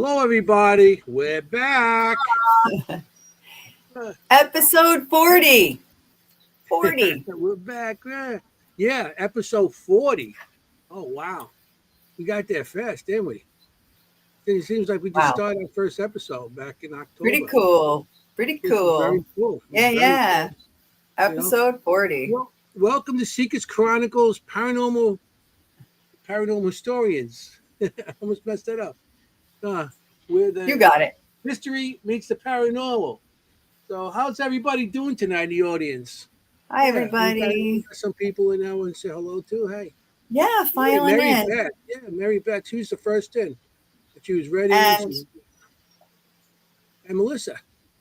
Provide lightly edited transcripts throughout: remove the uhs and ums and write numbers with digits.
Hello, everybody. We're back. Episode 40. 40. We're back. Yeah, episode 40. Oh, wow. We got there fast, didn't we? It seems like we just started our first episode back in October. Pretty cool. Pretty cool. Very cool. Yeah. Cool. Episode 40. Well, welcome to Seekers Chronicles, Paranormal Historians. I almost messed that up. You got it. History meets the paranormal. So how's everybody doing tonight in the audience? Hi, everybody. We got some people in there and say hello to. Hey. Yeah, filing in. Beth. Yeah, Mary Beth. She was the first in. She was ready. And Melissa.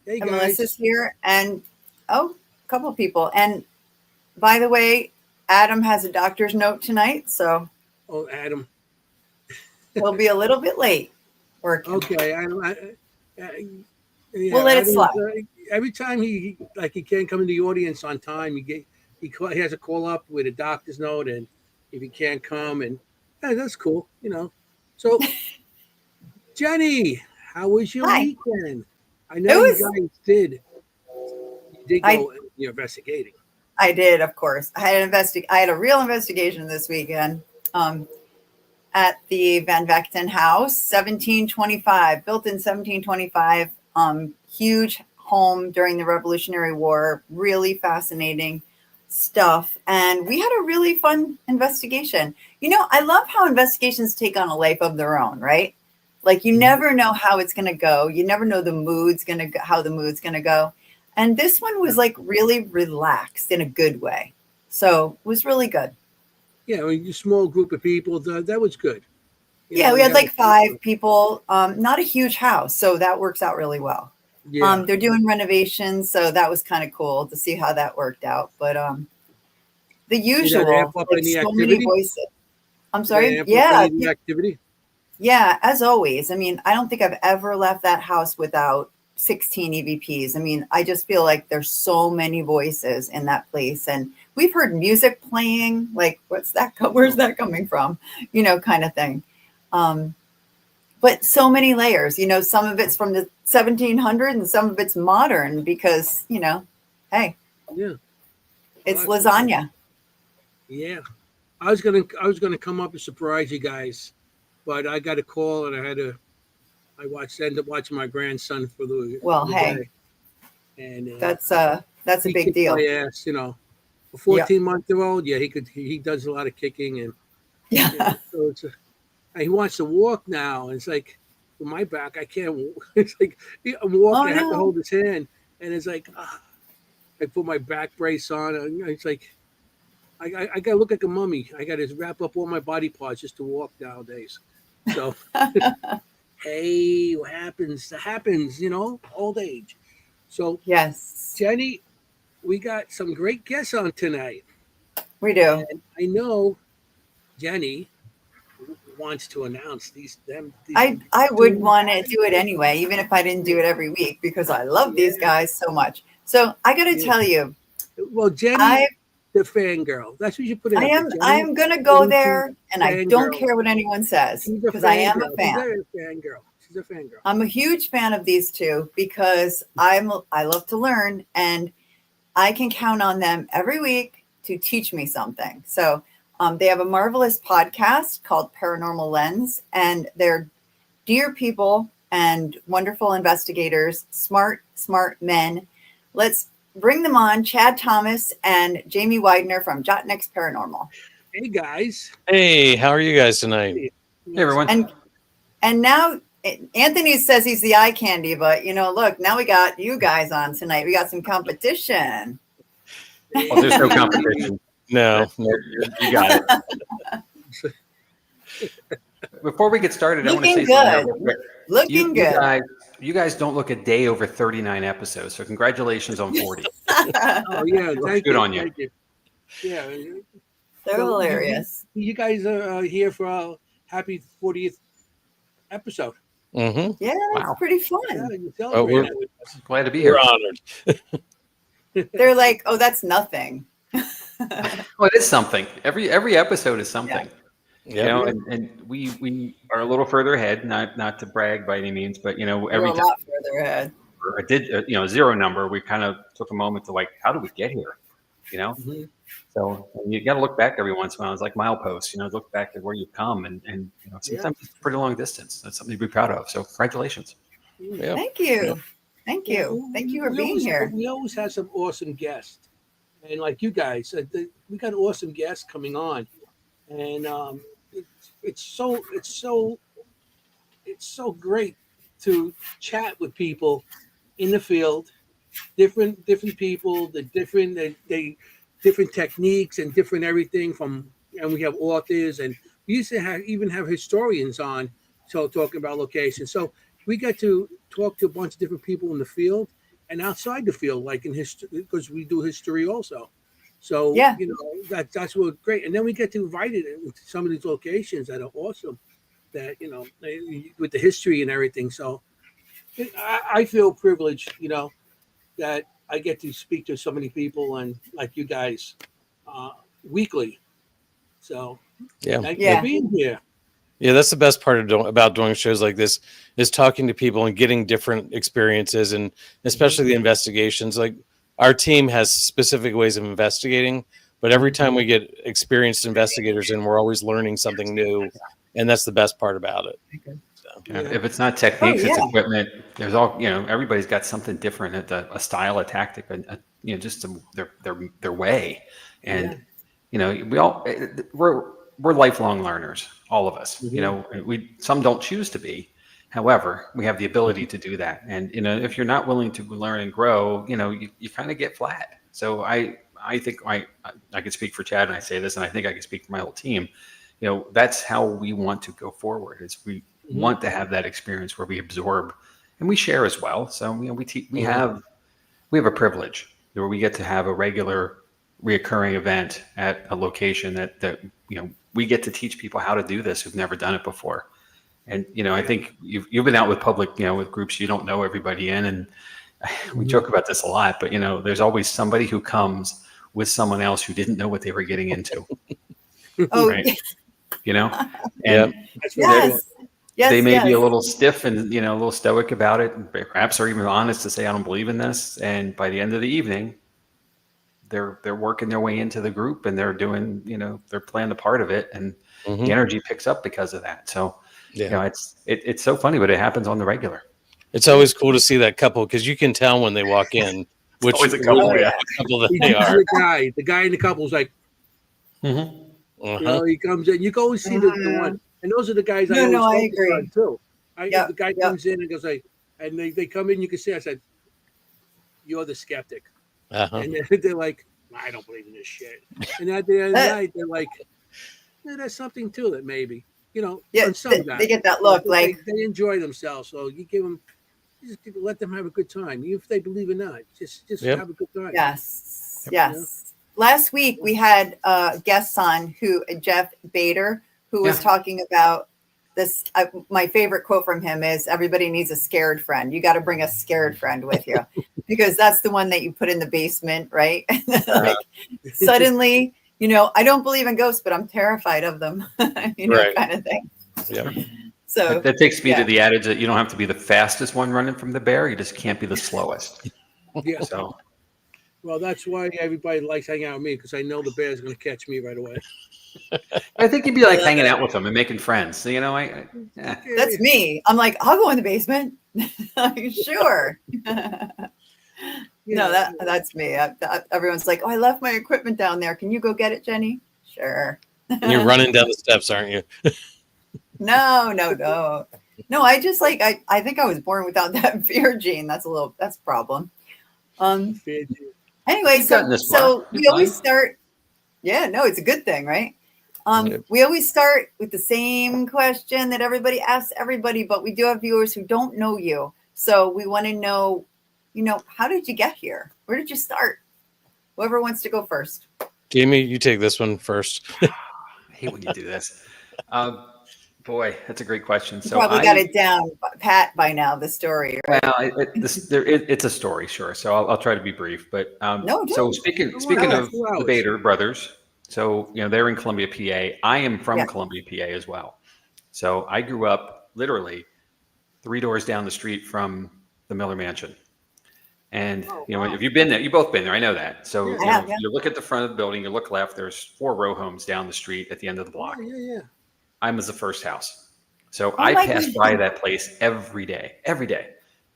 Hey, guys. Melissa's here. And, a couple of people. And, by the way, Adam has a doctor's note tonight. So. Oh, Adam. He'll be a little bit late working. Okay. We'll let it slide. Every time he can't come in the audience on time, he has to call up with a doctor's note, and if he can't come, and that's cool, So, Jennie, how was your weekend? I know you guys did. You did go investigating. I did, of course. I had a real investigation this weekend. At the Van Vechten house, 1725, built in 1725, huge home during the Revolutionary War, really fascinating stuff. And we had a really fun investigation. I love how investigations take on a life of their own, right? Like you never know how it's going to go. You never know how the mood's going to go. And this one was like really relaxed in a good way. So it was really good. Yeah, a small group of people. That was good. We had like 5 people. Not a huge house, so that works out really well. Yeah. They're doing renovations, so that was kind of cool to see how that worked out. But the usual, like so many voices. I'm sorry. Yeah. Activity. Yeah, as always. I mean, I don't think I've ever left that house without 16 EVPs. I mean, I just feel like there's so many voices in that place, and we've heard music playing, like, where's that coming from? Kind of thing. But so many layers, some of it's from the 1700s and some of it's modern because, hey, it's lasagna. Yeah. I was going to come up and surprise you guys, but I got a call and ended up watching my grandson for the day. And that's a big deal. My ass, a 14-month-old, he does a lot of kicking and so he wants to walk now. And it's like with my back, I can't. It's like I'm walking, I have to hold his hand, and it's like I put my back brace on, and it's like I gotta look like a mummy. I gotta wrap up all my body parts just to walk nowadays. So hey, what happens? That happens, old age. So yes, Jennie, we got some great guests on tonight. We do. And I know Jennie wants to announce these. I would want to do it anyway, even if I didn't do it every week, because I love these guys so much. So I got to tell you. Well, Jennie, the fangirl. That's what you put in. I am going to go there, and I don't care what anyone says, because I am a fan. She's a fangirl. I'm a huge fan of these two because I love to learn, and I can count on them every week to teach me something. So they have a marvelous podcast called Paranormal Lens, and they're dear people and wonderful investigators, smart men. Let's bring them on, Chad Thomas and Jamie Widener from Jotnext Paranormal. Hey, guys. Hey, how are you guys tonight? Hey, everyone. And now Anthony says he's the eye candy, but, look, now we got you guys on tonight. We got some competition. Well, there's no competition. No, you got it. Before we get started, I want to say something real quick. Looking good. You guys don't look a day over 39 episodes, so congratulations on 40. Oh, yeah. Good on you. Yeah. They're hilarious. You guys are here for our happy 40th episode. Mm-hmm. Yeah, that's pretty fun. We're glad to be here. We're honored. They're like, oh, that's nothing. Well, it is something. Every episode is something. Yeah. You know, and we are a little further ahead, not to brag by any means, but you know, We're every a time lot further ahead. I did, you know, zero number, we kind of took a moment to like, how did we get here? You know, Mhm. so you got to look back every once in a while. It's like mileposts, you know, look back at where you've come, and you know, Yeah. sometimes it's a pretty long distance. That's something to be proud of. So congratulations. Yeah. Thank you. Yeah. Thank Yeah, you. Thank you for we being always, here. we always have some awesome guests, and like you guys, we got awesome guests coming on, and it's so great to chat with people in the field, different people, the different they different techniques and different everything from, and we have authors, and we used to have historians on, so talking about locations. So we get to talk to a bunch of different people in the field and outside the field, like in history, because we do history also. So Yeah. that's what great, and then we get to invite it to some of these locations that are awesome. That with the history and everything. So I feel privileged, that I get to speak to so many people and like you guys uh, weekly. So Yeah. thank you for Yeah. being here. Yeah, that's the best part of about doing shows like this is talking to people and getting different experiences, and especially the investigations. Like our team has specific ways of investigating, but every time we get experienced investigators in, we're always learning something new, and that's the best part about it. So, Yeah. Yeah. If it's not techniques, Oh, it's yeah. equipment. There's all, you know, everybody's got something different, a style, a tactic, you know, just their way. Yeah. And, you know, we're lifelong learners, all of us, you Mhm. know, some don't choose to be. However, we have the ability to do that. And, you know, if you're not willing to learn and grow, you know, you kind of get flat. So I think I can speak for Chad when I say this, and I think I can speak for my whole team. You know, that's how we want to go forward, is we Mhm. want to have that experience where we absorb and we share as well. So, you know, we have a privilege where we get to have a regular reoccurring event at a location that you know, we get to teach people how to do this who've never done it before. And, you know, I think you've been out with public, you know, with groups you don't know everybody in, and we Mhm. joke about this a lot, but you know, there's always somebody who comes with someone else who didn't know what they were getting into, Oh, right? You know, yeah, and That's for they sure. yes. Yes. they may be a Yes. little stiff and, you know, a little stoic about it, and perhaps are even honest to say I don't believe in this. And by the end of the evening, they're working their way into the group, and they're doing, you know, they're playing the part of it, and the hmm energy picks up because of that. So, you yeah. know, it's so funny, but it happens on the regular. It's always cool to see that couple because you can tell when they walk in It's which always a couple, Oh, yeah. yeah. couple that He's they usually are. the guy in the couple's like, Mm-hmm. Uh-huh. he comes in. You can always see the one, and those are the guys I No, no, always I focus on agree. too. Yep. The guy Yep. comes in and goes like, and they come in. You can see. I said, "You're the skeptic," Uh-huh. and they're like, "I don't believe in this shit." And at the end of the night, they're like, "Yeah, there's something to it, maybe." Yeah. On some guys, They get that look like, they enjoy themselves. So you give them, let them have a good time, even if they believe it or not. Just Yep. have a good time. yes. You know? Yes. Last week we had guests on Jeff Bader, who was Yeah. talking about this. My favorite quote from him is, "Everybody needs a scared friend. You got to bring a scared friend with you," because that's the one that you put in the basement, right? Like suddenly, I don't believe in ghosts, but I'm terrified of them, Right. kind of thing. Yep. So That takes me yeah. to the adage that you don't have to be the fastest one running from the bear. You just can't be the slowest. Yeah. So Well, that's why everybody likes hanging out with me, because I know the bear's going to catch me right away. I think you'd be like hanging out with them and making friends. So, you know, yeah. That's me. I'm like, I'll go in the basement. Sure. No, that's me. Everyone's like, "Oh, I left my equipment down there. Can you go get it, Jenny?" Sure. And you're running down the steps, aren't you? No. No, I just I think I was born without that fear gene. That's a problem. Anyway, You've gotten this far. so we You're always fine. start. Yeah, no, it's a good thing, right? Yep. We always start with the same question that everybody asks everybody, but we do have viewers who don't know you. So we want to know, how did you get here? Where did you start? Whoever wants to go first. Jamie, you take this one first. I hate when you do this. Boy, that's a great question. You So probably got it down pat by now, the story, right? well, it's a story, sure. So I'll try to be brief. But No, so don't. speaking Come on, of 2 the hours. Bader brothers, So, they're in Columbia, PA. I am from Yeah. Columbia, PA as well. So I grew up literally 3 doors down the street from the Miller Mansion. And, Oh, wow. if you've been there, you've both been there. I know that. So, Yeah. I have, yeah. you look at the front of the building, you look left, there's 4 row homes down the street at the end of the block. Yeah. I was the first house. So Oh I my passed goodness. by that place every day.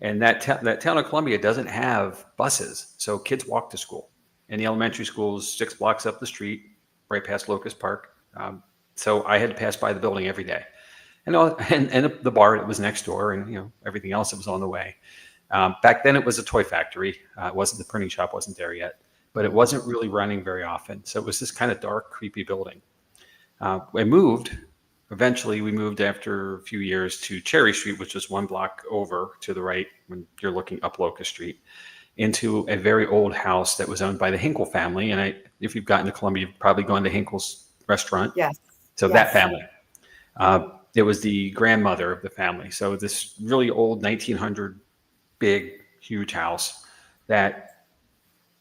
And that town of Columbia doesn't have buses. So kids walk to school. And the elementary school is 6 blocks up the street, right past Locust Park. So I had to pass by the building every day. And the bar that was next door, and everything else that was on the way. Back then it was a toy factory. It wasn't, the printing shop wasn't there yet, but it wasn't really running very often. So it was this kind of dark, creepy building. Eventually we moved after a few years to Cherry Street, which is 1 block over to the right when you're looking up Locust Street, into a very old house that was owned by the Hinkle family. And if you've gotten to Columbia, you've probably gone to Hinkle's restaurant. Yes. So Yes. that family. It was the grandmother of the family. So this really old 1900 big, huge house that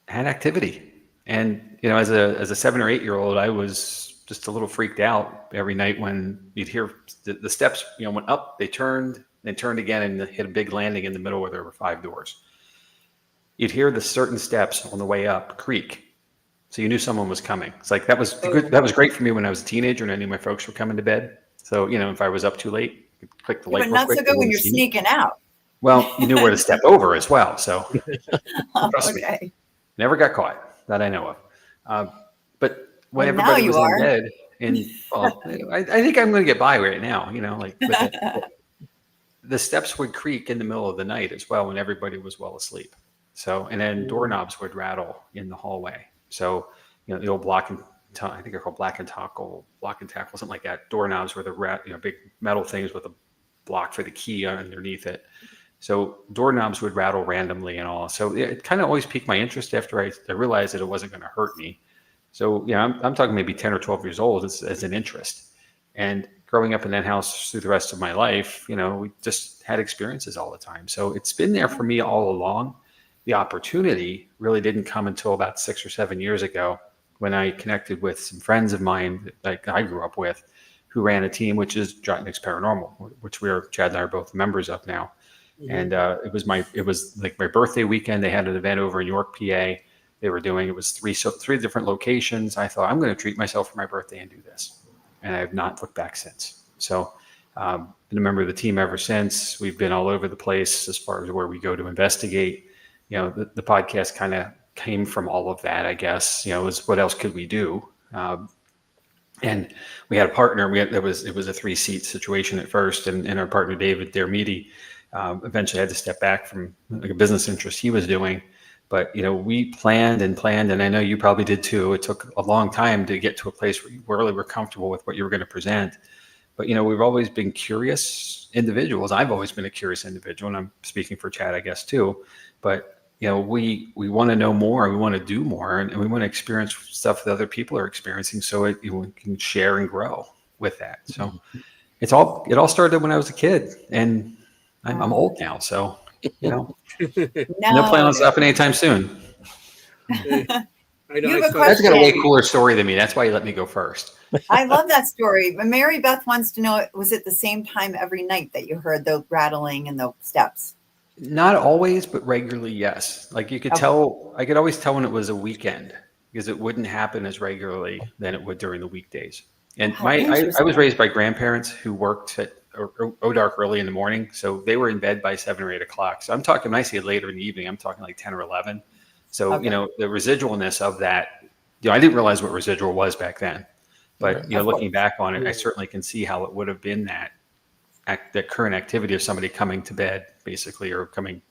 had activity. And, as a 7 or 8 year old, I was just a little freaked out every night when you'd hear the steps, went up, they turned again, and hit a big landing in the middle where there were 5 doors. You'd hear the certain steps on the way up creak. So you knew someone was coming. It's like, that was good. That was great for me when I was a teenager and I knew my folks were coming to bed. So, if I was up too late, you could click the light. But not so good when you're sneaking out. Well, you knew where to step over as well. So trust me, Okay. never got caught that I know of. But when Well, now everybody you was are. in bed, I think I'm going to get by right now, the steps would creak in the middle of the night as well when everybody was well asleep. So, and then doorknobs would rattle in the hallway. So, the old I think they're called block and tackle, something like that. Doorknobs were the big metal things with a block for the key underneath it. So doorknobs would rattle randomly and all. So it kind of always piqued my interest after I realized that it wasn't going to hurt me. So, I'm talking maybe 10 or 12 years old as an interest. And growing up in that house through the rest of my life, we just had experiences all the time. So it's been there for me all along. The opportunity really didn't come until about 6 or 7 years ago when I connected with some friends of mine that I grew up with who ran a team, which is Chronicles Paranormal, which Chad and I are both members of now. Mm-hmm. And it was like my birthday weekend. They had an event over in York, PA. They were doing, it was three different locations. I thought, I'm going to treat myself for my birthday and do this. And I have not looked back since. So been a member of the team ever since. We've been all over the place as far as where we go to investigate. The podcast kind of came from all of that, I guess. Was what else could we do? And we had a partner. It was a 3-seat situation at first, and our partner David Dermidi eventually had to step back from a business interest he was doing. But we planned, and I know you probably did too. It took a long time to get to a place where you really were comfortable with what you were going to present. But we've always been curious individuals. I've always been a curious individual, and I'm speaking for Chad, I guess, too. But we want to know more, we want to do more, and we want to experience stuff that other people are experiencing, so we can share and grow with that. So it all started when I was a kid, and I'm old now, so no plan on stopping anytime soon. I know. That's got a way cooler story than me. That's why you let me go first. I love that story. But Mary Beth wants to know, was it the same time every night that you heard the rattling and the steps? Not always, but regularly, yes. Like you could tell, I could always tell when it was a weekend because it wouldn't happen as regularly than it would during the weekdays. And I was raised by grandparents who worked at dark early in the morning. So they were in bed by 7 or 8 o'clock. So I'm talking, when I say later in the evening, I'm talking like 10 or 11. So, the residualness of that, I didn't realize what residual was back then, but, looking back on it, I certainly can see how it would have been that current activity of somebody coming to bed basically, or coming,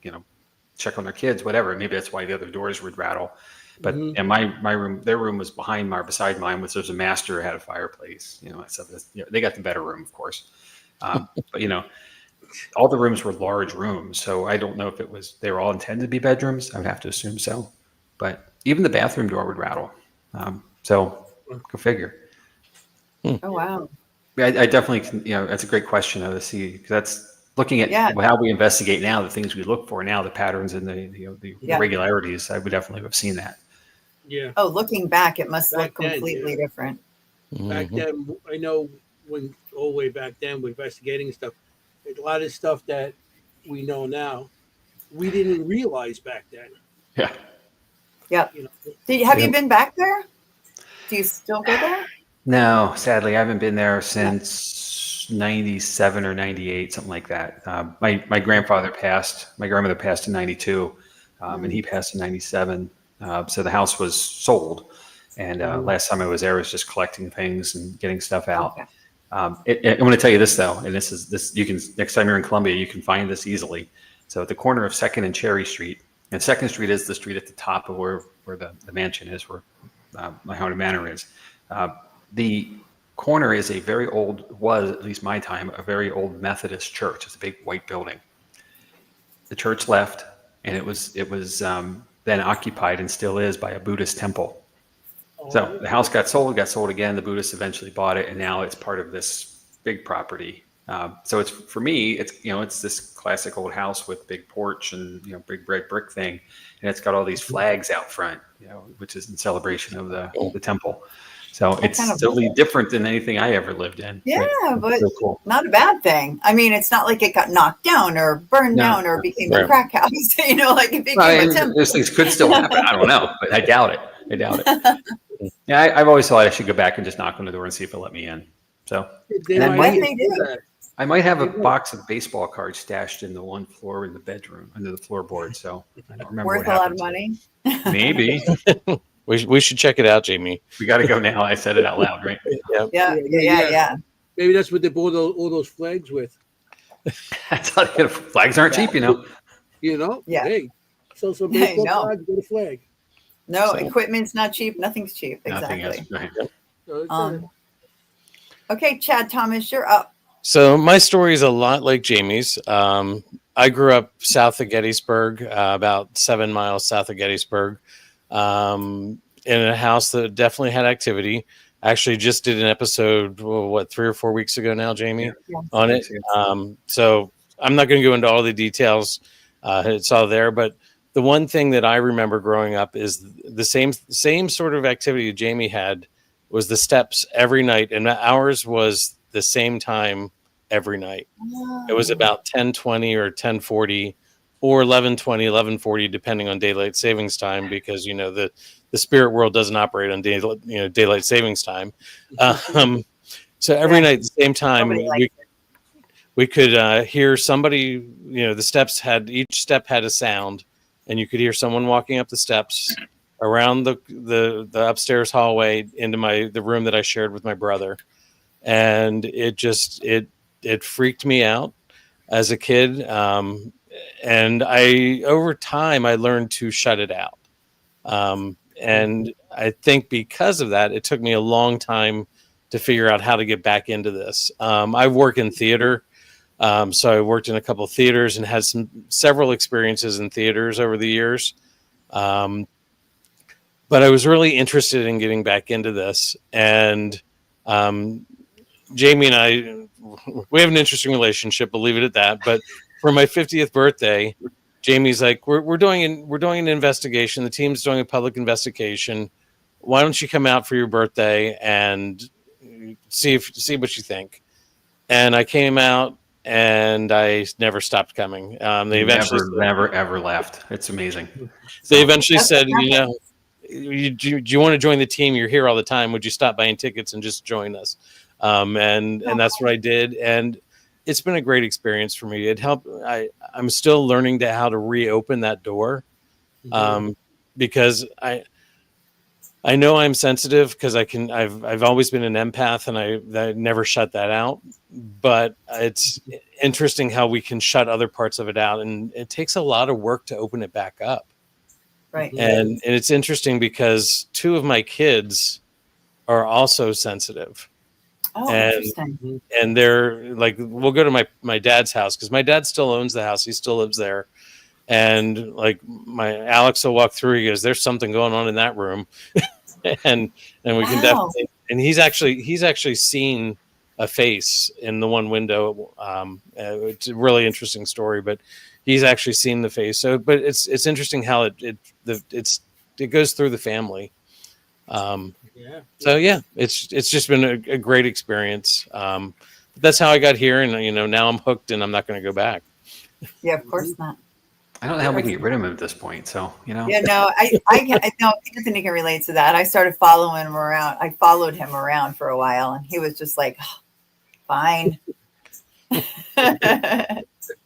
check on their kids, whatever. Maybe that's why the other doors would rattle. But and my room, their room was beside mine, which was a master, had a fireplace, they got the better room, of course. But, all the rooms were large rooms. So I don't know if they were all intended to be bedrooms. I would have to assume so. But even the bathroom door would rattle. So go figure. Oh, wow. I definitely can, that's a great question to see, because that's looking at how we investigate now, the things we look for now, the patterns and the irregularities. I would definitely have seen that. Yeah. Oh, looking back, it must look Back then, completely yeah. different. Back Mhm. then, I know when all the way back then with investigating stuff, a lot of stuff that we know now, we didn't realize back then. Yeah. Yep. You know, Have you Yeah. been back there? Do you still go there? No, sadly, I haven't been there since 97 or 98, something like that. My grandfather passed, my grandmother passed in 92, and he passed in 97. So the house was sold. And Mhm. last time I was there, I was just collecting things and getting stuff out. Okay. I'm going to tell you this though, and this you can, next time you're in Columbia, you can find this easily. So at the corner of Second and Cherry Street, and Second Street is the street at the top of where the mansion is, where my haunted manor is. The corner is a very old, was at least my time, a very old Methodist church. It's a big white building. The church left, and it was then occupied and still is by a Buddhist temple. So the house got sold again. The Buddhists eventually bought it, and now it's part of this big property. So it's, for me, it's this classic old house with big porch and big red brick thing, and it's got all these flags out front, which is in celebration of the temple. So it's kind of- totally different than anything I ever lived in. Yeah, but so cool. not a bad thing. I mean, it's not like it got knocked down or burned No, down or no. became Right. a crack house. Like it became Well, a and temple. those things could still happen. I don't know, but I doubt it. Yeah, I've always thought I should go back and just knock on the door and see if they'll let me in. So They And I might might- even They do do. that. I might have a They will. box of baseball cards stashed in the one floor in the bedroom under the floorboard. So I don't remember Worth what a lot of happened. money. Maybe We should check it out, Jamie. we got to go now. I said it out loud, right? Yep. Yeah. Maybe that's what they bought all those flags with. That's how they get. Flags aren't cheap, Yeah. Hey, so some I baseball know. flags, get a flag. No, So- equipment's not cheap. Nothing's cheap. Nothing Exactly. else. Right. So it's, Okay, Chad Thomas, you're up. So my story is a lot like Jamie's. I grew up south of Gettysburg, about 7 miles south of Gettysburg, in a house that definitely had activity. Actually, just did an episode, 3 or 4 weeks ago now, Jamie, Yeah. on it. So I'm not going to go into all the details. It's all there, but the one thing that I remember growing up is the same sort of activity Jamie had was the steps every night, and ours was the same time every night. It was about 10:20 or 10:40 or 11:20, 11:40, depending on daylight savings time, because the spirit world doesn't operate on daylight savings time. So every night at the same time, Nobody likes we could hear somebody. The steps each step had a sound, and you could hear someone walking up the steps around the upstairs hallway into the room that I shared with my brother, and it freaked me out as a kid. And over time I learned to shut it out. And I think because of that, it took me a long time to figure out how to get back into this. I work in theater. So I worked in a couple of theaters and had several experiences in theaters over the years. But I was really interested in getting back into this. And Jamie and I, we have an interesting relationship, believe it at that. But for my 50th birthday, Jamie's like, we're doing an investigation. The team's doing a public investigation. Why don't you come out for your birthday and see what you think? And I came out, and I never stopped coming. They eventually never ever left. It's amazing. They eventually That's said, what happens. do you want to join the team? You're here all the time. Would you stop buying tickets and just join us? And that's what I did. And it's been a great experience for me. It helped. I'm still learning how to reopen that door. Because I know I'm sensitive because I've always been an empath, and I never shut that out. But it's interesting how we can shut other parts of it out, and it takes a lot of work to open it back up. Right. And it's interesting because 2 of my kids are also sensitive. Oh, and- interesting. And they're like, we'll go to my dad's house because my dad still owns the house. He still lives there. And like my Alex will walk through, he goes, there's something going on in that room. and we can definitely, and he's actually seen a face in the one window. It's a really interesting story, but he's actually seen the face. So, but it's interesting how it's it goes through the family. Yeah. So yeah, it's just been a great experience. But that's how I got here, and now I'm hooked, and I'm not going to go back. Yeah, of course not. I don't know how we can get rid of him at this point. So Yeah, no, I know Anthony can relate to that. I started following him around. I followed him around for a while, and he was just like, oh, fine.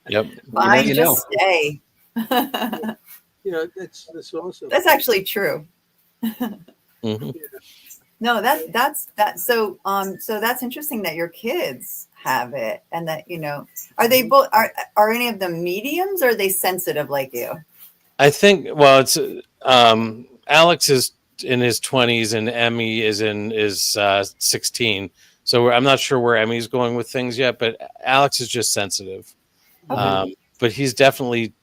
Yep. Fine, you just stay. That's awesome. That's actually true. Mhm. No, that's that. So that's interesting that your kids have it, and that are they both are any of them mediums, or are they sensitive like you? I think. Well, it's Alex is in his 20s, and Emmy is 16. So I'm not sure where Emmy's going with things yet, but Alex is just sensitive. Okay. But he's definitely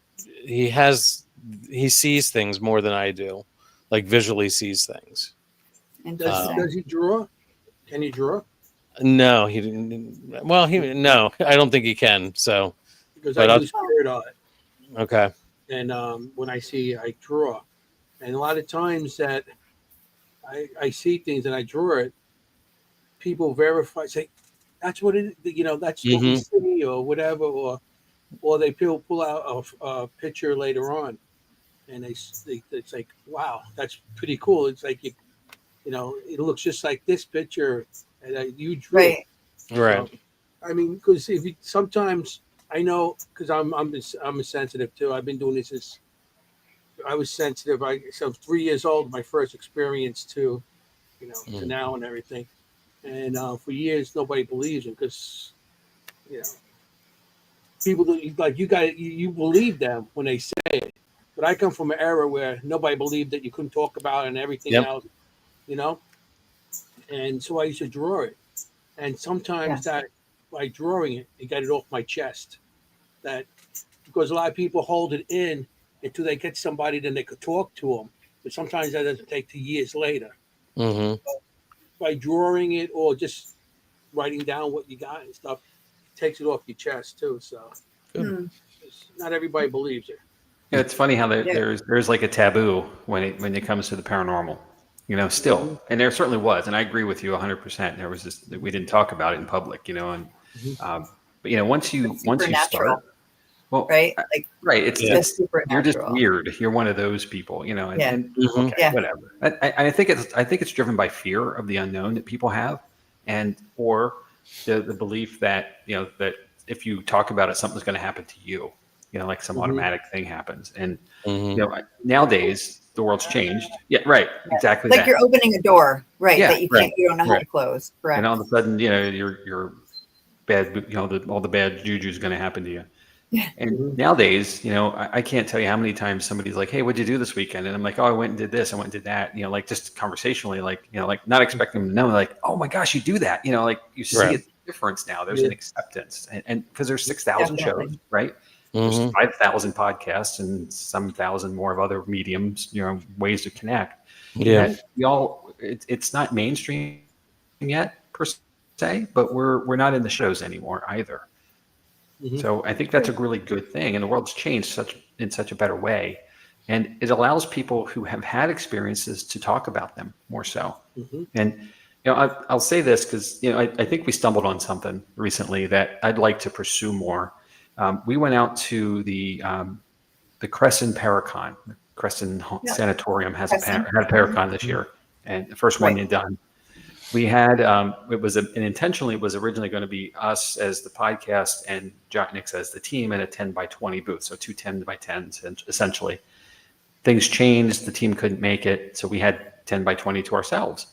he sees things more than I do, like visually sees things. Interesting. Does he draw? Can he draw? No, he didn't. Well, no, I don't think he can. So, Because but I I'll- do spirit art, okay. and when I draw, and a lot of times that I see things and I draw it, people verify, say that's what it, that's what we see or whatever, or they pull out a picture later on, and it's like, wow, that's pretty cool. It's like it looks just like this picture, and you drew it. Right. Right. I mean, because sometimes I know, because I'm a sensitive too. I've been doing this since I was sensitive. So 3 years old, my first experience to now and everything. And for years, nobody believes him because people like you believe them when they say it. But I come from an era where nobody believed that you couldn't talk about it and everything Yep. else, And so I used to draw it, and sometimes that by drawing it, it got it off my chest. That because a lot of people hold it in until they get somebody, then they could talk to them. But sometimes that doesn't take to years later. Mm-hmm. By drawing it or just writing down what you got and stuff, it takes it off your chest too. So not everybody believes it. Yeah, it's funny how there's like a taboo when it comes to the paranormal, still, and there certainly was, and I agree with you 100%. There was this we didn't talk about it in public, and but once you start, well, right, like right, it's you're just supernatural. weird. You're one of those people, and okay, whatever. I think it's driven by fear of the unknown that people have, or the belief that that if you talk about it, something's going to happen to you. Like some automatic thing happens. And, nowadays the world's changed. Yeah. Right. Exactly. Like you're opening a door, right. Yeah, that you don't know how to close. Correct. And all of a sudden, your bad, all the bad juju is going to happen to you. Yeah. And nowadays, I can't tell you how many times somebody's like, hey, what'd you do this weekend? And I'm like, oh, I went and did this. I went and did that, like just conversationally, like not expecting them to know, like, oh my gosh, you do that. Like you see a difference now. There's an acceptance. And because there's 6,000 shows, right? There's 5,000 podcasts and some thousand more of other mediums, ways to connect. Yeah. It's not mainstream yet per se, but we're not in the shows anymore either. So I think that's a really good thing. And the world's changed in such a better way. And it allows people who have had experiences to talk about them more so. And, I'll say this because, I think we stumbled on something recently that I'd like to pursue more. We went out to the Crescent Paracon. The Crescent Sanatorium had a Paracon this year, and the first one they'd done. We had it was intentionally it was originally going to be us as the podcast and Jotniks as the team in a 10x20 booth, so 2 10x10s essentially. Things changed. The team couldn't make it, so we had 10x20 to ourselves.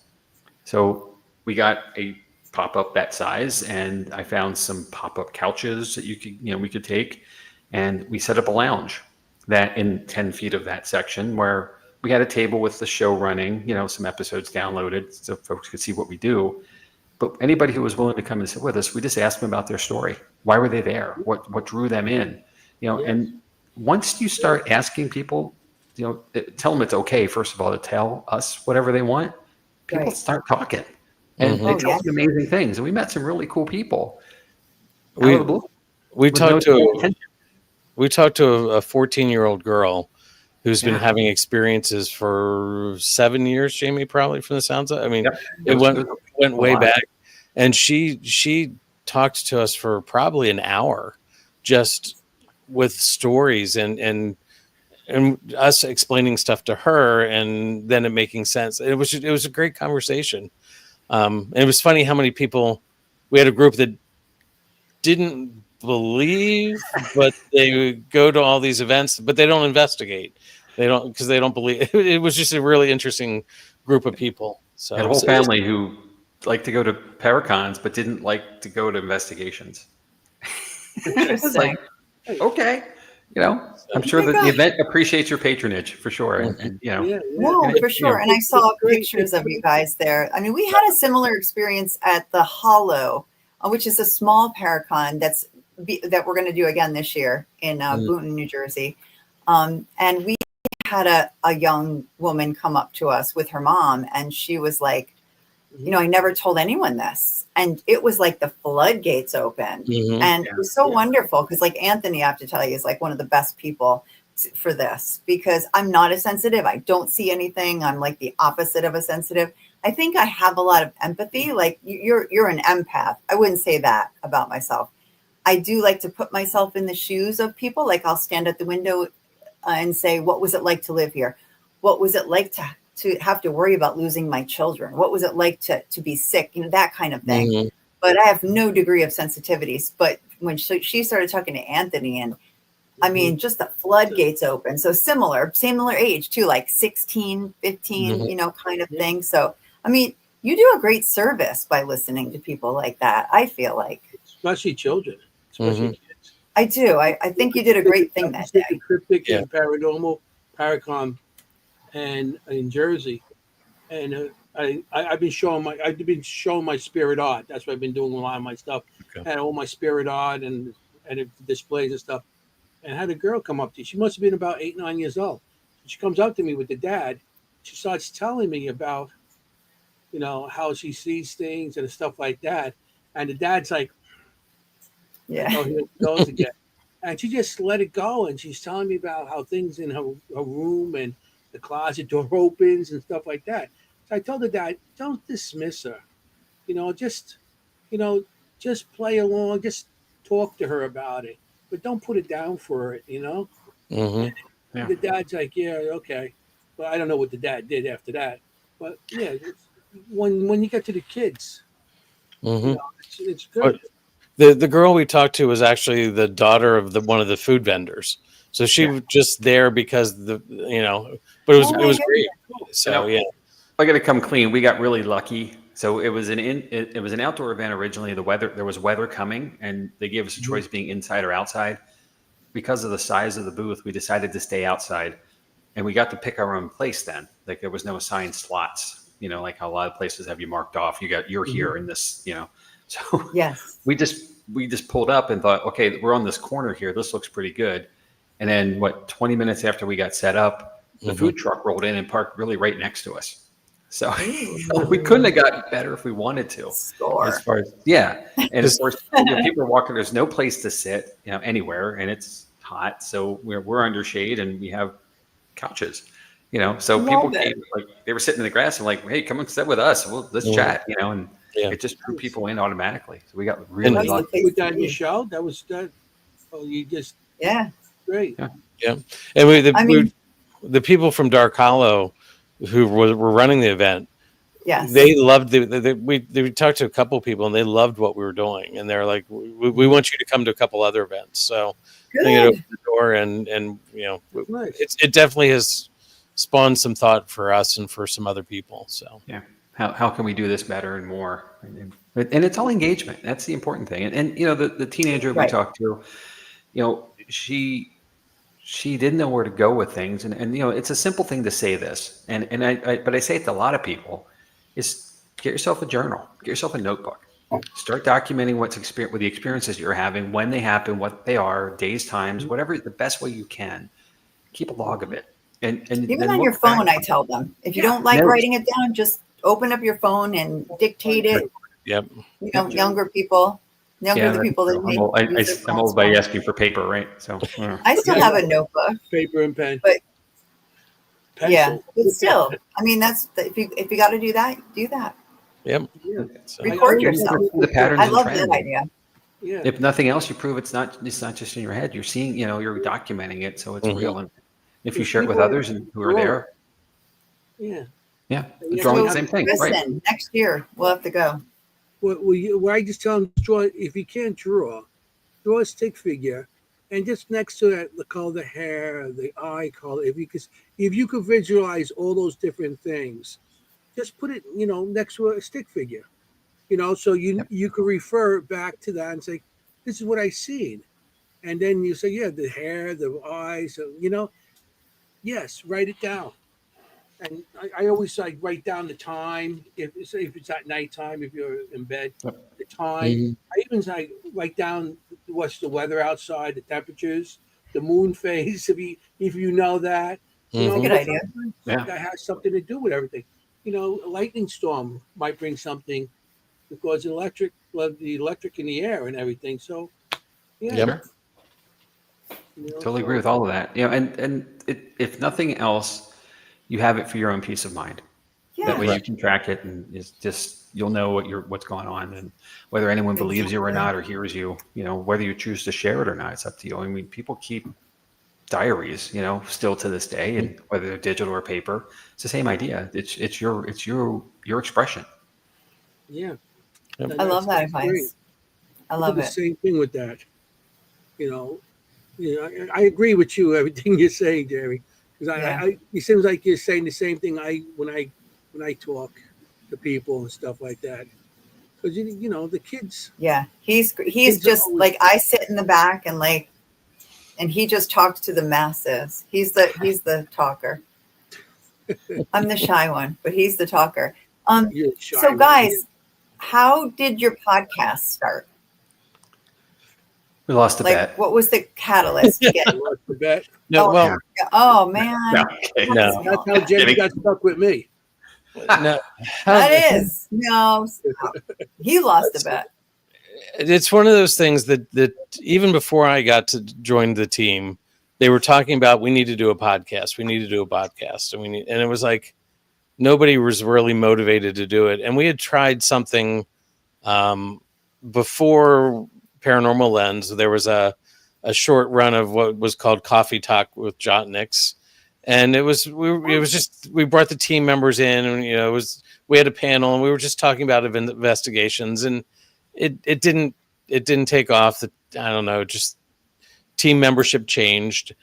So we got a pop-up that size, and I found some pop-up couches that we could take, and we set up a lounge that in 10 feet of that section where we had a table with the show running, some episodes downloaded so folks could see what we do. But anybody who was willing to come and sit with us, we just asked them about their story. Why were they there? What drew them in? And once you start asking people, tell them it's okay, first of all, to tell us whatever they want, people start talking. And they tell some amazing things. And we met some really cool people. We talked to a 14-year-old girl, who's been having experiences for 7 years, Jamie, probably from the sounds of it. I mean, it went way back. And she talked to us for probably an hour just with stories and us explaining stuff to her and then it making sense. It was a great conversation. And it was funny how many people we had a group that didn't believe, but they would go to all these events, but they don't investigate. They don't because they don't believe. It was just a really interesting group of people. So I had a whole family who liked to go to Paracons, but didn't like to go to investigations. It's like, okay, I'm sure that the event appreciates your patronage for sure. And no, for sure. And I saw pictures of you guys there. I mean, we had a similar experience at the Hollow, which is a small Paracon that we're going to do again this year in Boonton, New Jersey. And we had a young woman come up to us with her mom, and she was like, I never told anyone this. And it was like the floodgates opened. And it was so wonderful because like Anthony, I have to tell you, is like one of the best people for this because I'm not a sensitive. I don't see anything. I'm like the opposite of a sensitive. I think I have a lot of empathy. Like you're an empath. I wouldn't say that about myself. I do like to put myself in the shoes of people. Like I'll stand at the window and say, what was it like to live here? What was it like to have to worry about losing my children? What was it like to be sick? That kind of thing. But I have no degree of sensitivities. But when she started talking to Anthony, and I mean, just the floodgates open. So similar age too, like 16, 15, kind of thing. So, I mean, you do a great service by listening to people like that. I feel like. Especially children, especially kids. I do. I think you did a great thing that day. Cryptic and Paranormal, Paracon, and in Jersey, and I've been showing my spirit art. That's what I've been doing a lot of my stuff. I had all my spirit art and displays and stuff. And I had a girl come up to me. She must have been about 8, 9 years old. She comes up to me with the dad. She starts telling me about, how she sees things and stuff like that. And the dad's like, here it goes again. And she just let it go. And she's telling me about how things in her room and the closet door opens and stuff like that. So I told the dad, don't dismiss her. Just play along. Just talk to her about it. But don't put it down for it, The dad's like, yeah, okay. But I don't know what the dad did after that. But yeah, when you get to the kids, it's good. The girl we talked to was actually the daughter of one of the food vendors. So she was just there because but it was great. So I got to come clean. We got really lucky. So it was an outdoor event originally. There was weather coming, and they gave us a choice being inside or outside. Because of the size of the booth, we decided to stay outside, and we got to pick our own place. Then, like there was no assigned slots. Like how a lot of places have you marked off. You're here in this. So yes, we just pulled up and thought, okay, we're on this corner here. This looks pretty good. And then 20 minutes after we got set up, the food truck rolled in and parked really right next to us. So we couldn't have gotten better if we wanted to. As far as and of course people are walking. There's no place to sit, anywhere, and it's hot. So we're under shade, and we have couches. So people came, like they were sitting in the grass and like, hey, come and sit with us. Let's chat. And it just drew people in automatically. So we got really lucky. With that Michelle, that was that. Oh, you just great. Yeah. And the people from Dark Hollow who were running the event, they loved we talked to a couple people and they loved what we were doing, and they're like, we want you to come to a couple other events. So I think it opened the door, and it definitely has spawned some thought for us and for some other people. So how can we do this better and more? And it's all engagement. That's the important thing. And the teenager we talked to, she didn't know where to go with things. And it's a simple thing to say this. But I say it to a lot of people, is get yourself a journal, get yourself a notebook, start documenting with the experiences you're having, when they happen, what they are, days, times, whatever, the best way you can. Keep a log of it. And even on your phone, I tell them, if you don't like writing it down, just open up your phone and dictate it. Yep. Younger people. The people that I'm old by asking for paper, right? So I still have a notebook, paper and pen. But Yeah, pencil. but still, I mean, that's if you got to do that, do that. Yep. Yeah. So, Record I yourself. The patterns I and love trends. that idea. Yeah. If nothing else, you prove it's not just in your head. You're seeing, you're documenting it, so it's Mhm. real. And if you If share it with people others and who are there, Yeah. yeah, Yeah, drawing So the same thing, right? listen, next year we'll have to go. What I just tell them, draw. If you can't draw a stick figure, and just next to that, the color of the hair, the eye color. If you could visualize all those different things, just put it, next to a stick figure. So you could refer back to that and say, "This is what I seen," and then you say, "Yeah, the hair, the eyes, yes, write it down." And I always like write down the time if it's at nighttime, if you're in bed, the time. Mhm. I even like write down what's the weather outside, the temperatures, the moon phase, if you know that, That's a good Mhm. idea. sometimes Yeah. that has something to do with everything. A lightning storm might bring something because the electric in the air and everything. So yeah, Yep. Sure. Totally agree with all of that. If nothing else, you have it for your own peace of mind. That Yeah, way you can track it, and it's just you'll know what's going on, and whether anyone believes you or exactly. not or hears you, whether you choose to share it or not, it's up to you. I mean, people keep diaries, still to this day, and whether they're digital or paper, it's the same idea. It's your expression. yeah. Yep. I love that That's great. advice. I I do love the it. same thing with that. You know, I agree with you everything you're saying, Jerry. Because Yeah. it seems like you're saying the same thing. When I talk to people and stuff like that. Because the kids Yeah. He's kids are just always like I sit in the back and he just talks to the masses. He's the talker. I'm the shy one, but he's the talker. you're a shy So one. guys, how did your podcast start? We lost the Like, bet. what was the catalyst to get? You lost the bet. No, Oh, well, oh man, No, okay. no, That's how Jennie got stuck with me. no. that is no. He lost the bet. It's one of those things that even before I got to join the team, they were talking about we need to do a podcast. We need to do a podcast, and it was like nobody was really motivated to do it. And we had tried something before Paranormal Lens. There was a short run of what was called Coffee Talk with Jotniks, and it was just we brought the team members in, and we had a panel, and we were just talking about investigations, and it didn't take off. I don't know, just team membership changed,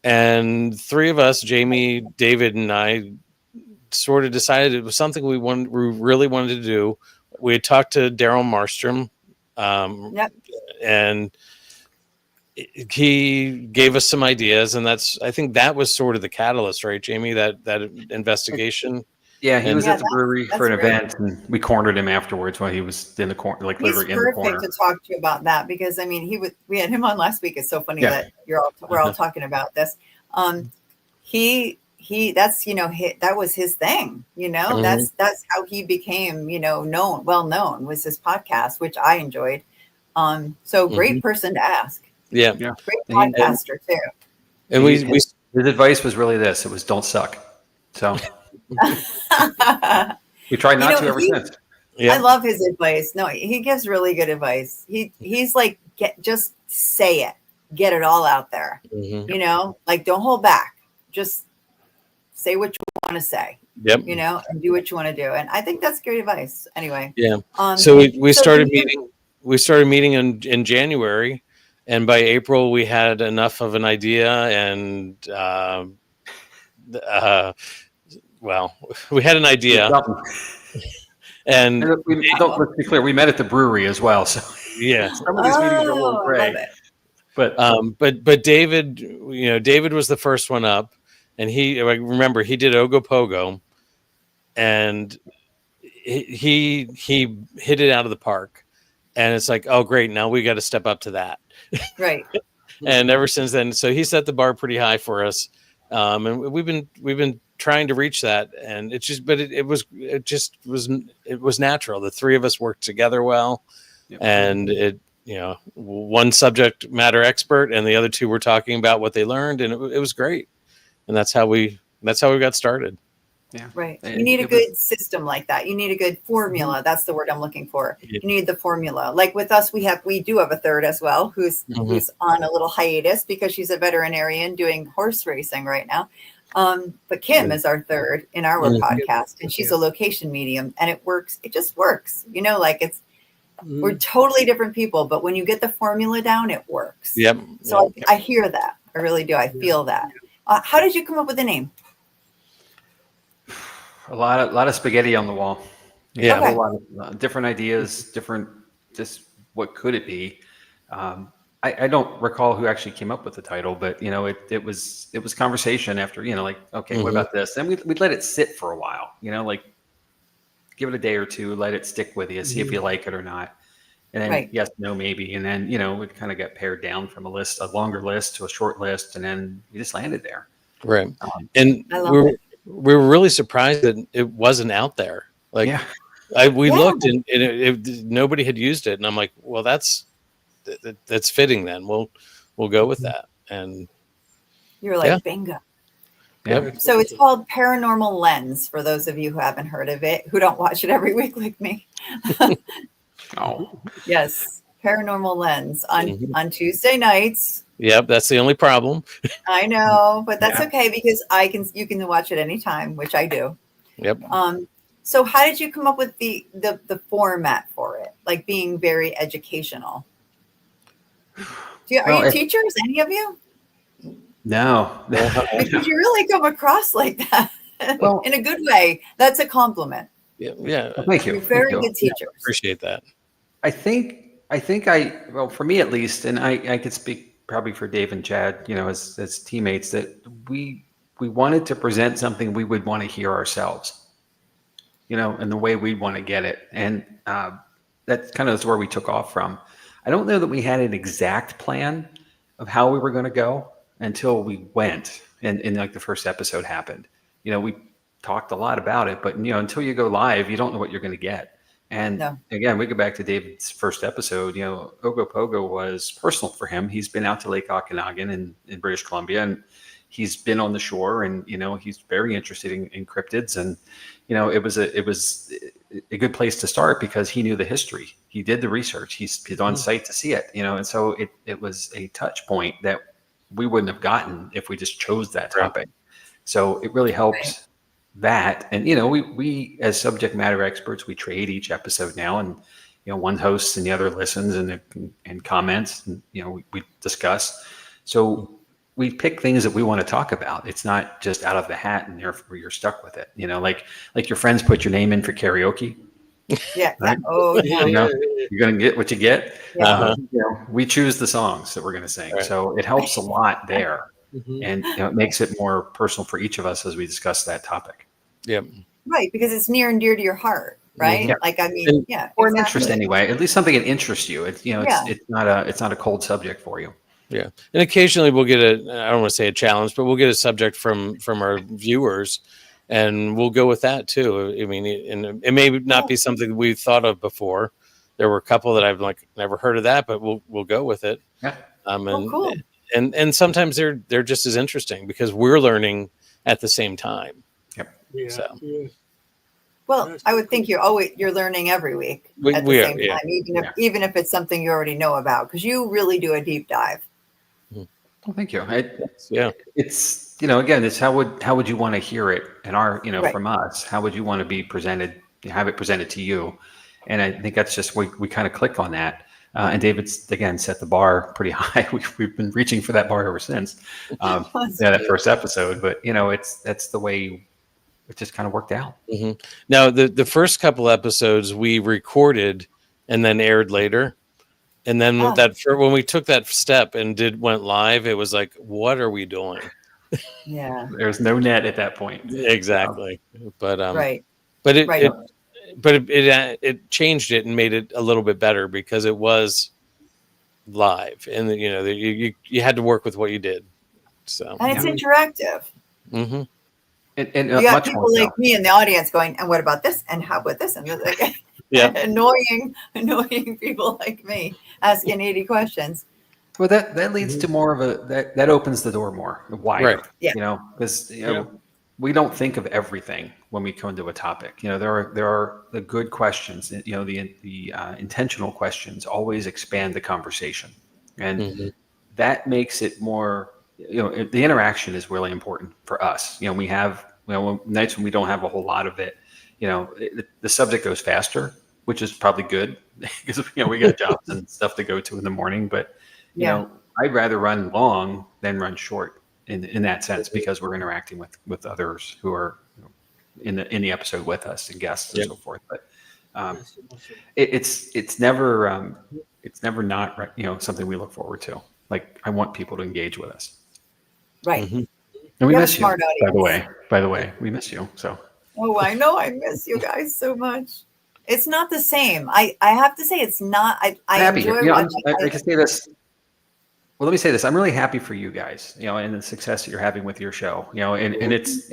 and three of us, Jamie, David, and I, sort of decided it was something we really wanted to do. We had talked to Daryl Marstrom, Yep. and he gave us some ideas, and I think that was sort of the catalyst, right, Jamie? That investigation. Yeah, he And- was Yeah, at the brewery for an that's great. event, and we cornered him afterwards while he was in the corner, like He's literally in the corner. perfect to talk to you about that because I mean we had him on last week. It's so funny Yeah. that we're all talking about this. He that's that was his thing. Mhm. That's how he became well known was his podcast, which I enjoyed. So great person to ask. Yeah, Yeah, Great And he- podcaster too. and his, we his advice was really this: it was don't suck. So we tried not to ever since. yeah. I love his advice. No, he gives really good advice. He's like, just say it, get it all out there. Mhm. Like don't hold back. Just say what you want to say. Yep. And do what you want to do. And I think that's great advice. Anyway. Yeah. So we so started can you- meeting. We started meeting in January, and by April we had enough of an idea, and well, we had an idea, and Let's be clear, we met at the brewery as well. So yeah. some of these meetings are a little I gray. love it. But David, David was the first one up, and I remember he did Ogopogo, and he hit it out of the park, and it's like, oh great, now we got to step up to that. Right. And ever since then, so he set the bar pretty high for us, and we've been trying to reach that, and it was natural. The three of us worked together well, and one subject matter expert, and the other two were talking about what they learned, and it was great, and that's how we that's how we got started. Yeah. Right. And You need a it was- good system like that. You need a good formula. That's the word I'm looking for. Yeah. You need the formula. Like with us, we do have a third as well, who's on a little hiatus because she's a veterinarian doing horse racing right now. But Kimm is our third in our podcast, and she's a location medium, and it works. It just works. You know, like we're totally different people, but when you get the formula down, it works. Yep. So I hear that. I really do. I feel that. How did you come up with the name? a lot of spaghetti on the wall. Yeah. Okay. A lot of different ideas, just what could it be? I don't recall who actually came up with the title, but it was conversation after, like, okay, what about this? And we'd let it sit for a while, like give it a day or two, let it stick with you, see if you like it or not. And then yes, no, maybe. And then, it kind of got pared down from a longer list to a short list. And then we just landed there. Right. And we were really surprised that it wasn't out there. Like we looked and nobody had used it. And I'm like, well, that's fitting then. We'll go with that. And you're like, bingo. Yeah. So it's called Paranormal Lens for those of you who haven't heard of it, who don't watch it every week like me. Oh, yes. Paranormal Lens on Tuesday nights. Yep. That's the only problem. I know, but that's okay because you can watch it anytime, which I do. Yep. So how did you come up with the format for it? Like being very educational? Are you teachers, any of you? no. Because you really come across like that in a good way. That's a compliment. Yeah. Well, thank you. You're very good teachers. Yeah, appreciate that. I think well, for me at least, and I could speak probably for Dave and Chad, as teammates, that we wanted to present something we would want to hear ourselves, and the way we'd want to get it. And that kind of is where we took off from. I don't know that we had an exact plan of how we were going to go until we went and like the first episode happened. We talked a lot about it, but until you go live, you don't know what you're going to get. And again, we go back to David's first episode. Ogopogo was personal for him. He's been out to Lake Okanagan in British Columbia, and he's been on the shore, and he's very interested in cryptids. And it was a good place to start because he knew the history. He did the research. He's on site to see it. And so it was a touch point that we wouldn't have gotten if we just chose that topic. So it really helps that. And we as subject matter experts, we trade each episode now, and one hosts and the other listens and comments, and we discuss. So we pick things that we want to talk about. It's not just out of the hat and therefore you're stuck with it. Like your friends put your name in for karaoke. Yeah. Right? Oh yeah. You're going to get what you get. Yeah. We choose the songs that we're going to sing. Right. So it helps a lot there. And it makes it more personal for each of us as we discuss that topic. Yep. Right, because it's near and dear to your heart, right? Yeah. Like or or an interest anyway. At least something that interests you. It's it's not a cold subject for you. Yeah, and occasionally we'll get I don't want to say a challenge, but we'll get a subject from our viewers, and we'll go with that too. I mean, and it may not be something we've thought of before. There were a couple that I've never heard of that, but we'll go with it. Yeah. Cool. And sometimes they're just as interesting because we're learning at the same time. Yep. Yeah. So. Yeah. Well, I would think you're learning every week at the same time, even if it's something you already know about, because you really do a deep dive. Well, thank you. It's again, it's how would you want to hear it in our from us? How would you want to be presented? Have it presented to you? And I think that's just we kind of click on that. And David's again set the bar pretty high. We've been reaching for that bar ever since that first episode. But that's the way it just kind of worked out. Mm-hmm. Now the first couple episodes we recorded and then aired later. And then when we took that step and went live, it was like, what are we doing? Yeah. There's no net at that point. Exactly. But but it changed it and made it a little bit better because it was live, and you had to work with what you did. So and it's interactive. Mm-hmm. And you got people like me in the audience going, and what about this? And how about this? And annoying people like me asking 80 questions. Well, that leads to more of that opens the door more wider. Right. Yeah. Because we don't think of everything when we come to a topic. There are the good questions. The intentional questions always expand the conversation, and that makes it more. The interaction is really important for us. We have nights when we don't have a whole lot of it. The subject goes faster, which is probably good because we got jobs and stuff to go to in the morning. But I'd rather run long than run short in that sense, because we're interacting with others who are in the episode with us and guests and so forth. But it's never not something we look forward to. Like, I want people to engage with us. Right. And we miss you, smart audience. by the way, we miss you. So. Oh, I know. I miss you guys so much. It's not the same. I have to say, it's not. I happy. enjoy watching. I can say this. Well, let me say this. I'm really happy for you guys, and the success that you're having with your show, and it's,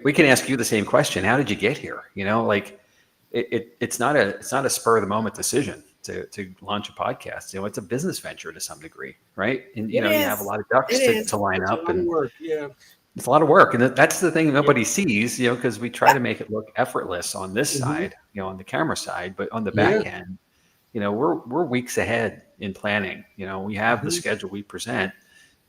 we can ask you the same question. How did you get here? It's not a spur of the moment decision to launch a podcast. It's a business venture to some degree, right? And, you have a lot of ducks to line up, and it's a lot of work. And that's the thing nobody sees, because we try to make it look effortless on this side, on the camera side, but on the back end, we're weeks ahead in planning. We have the schedule we present,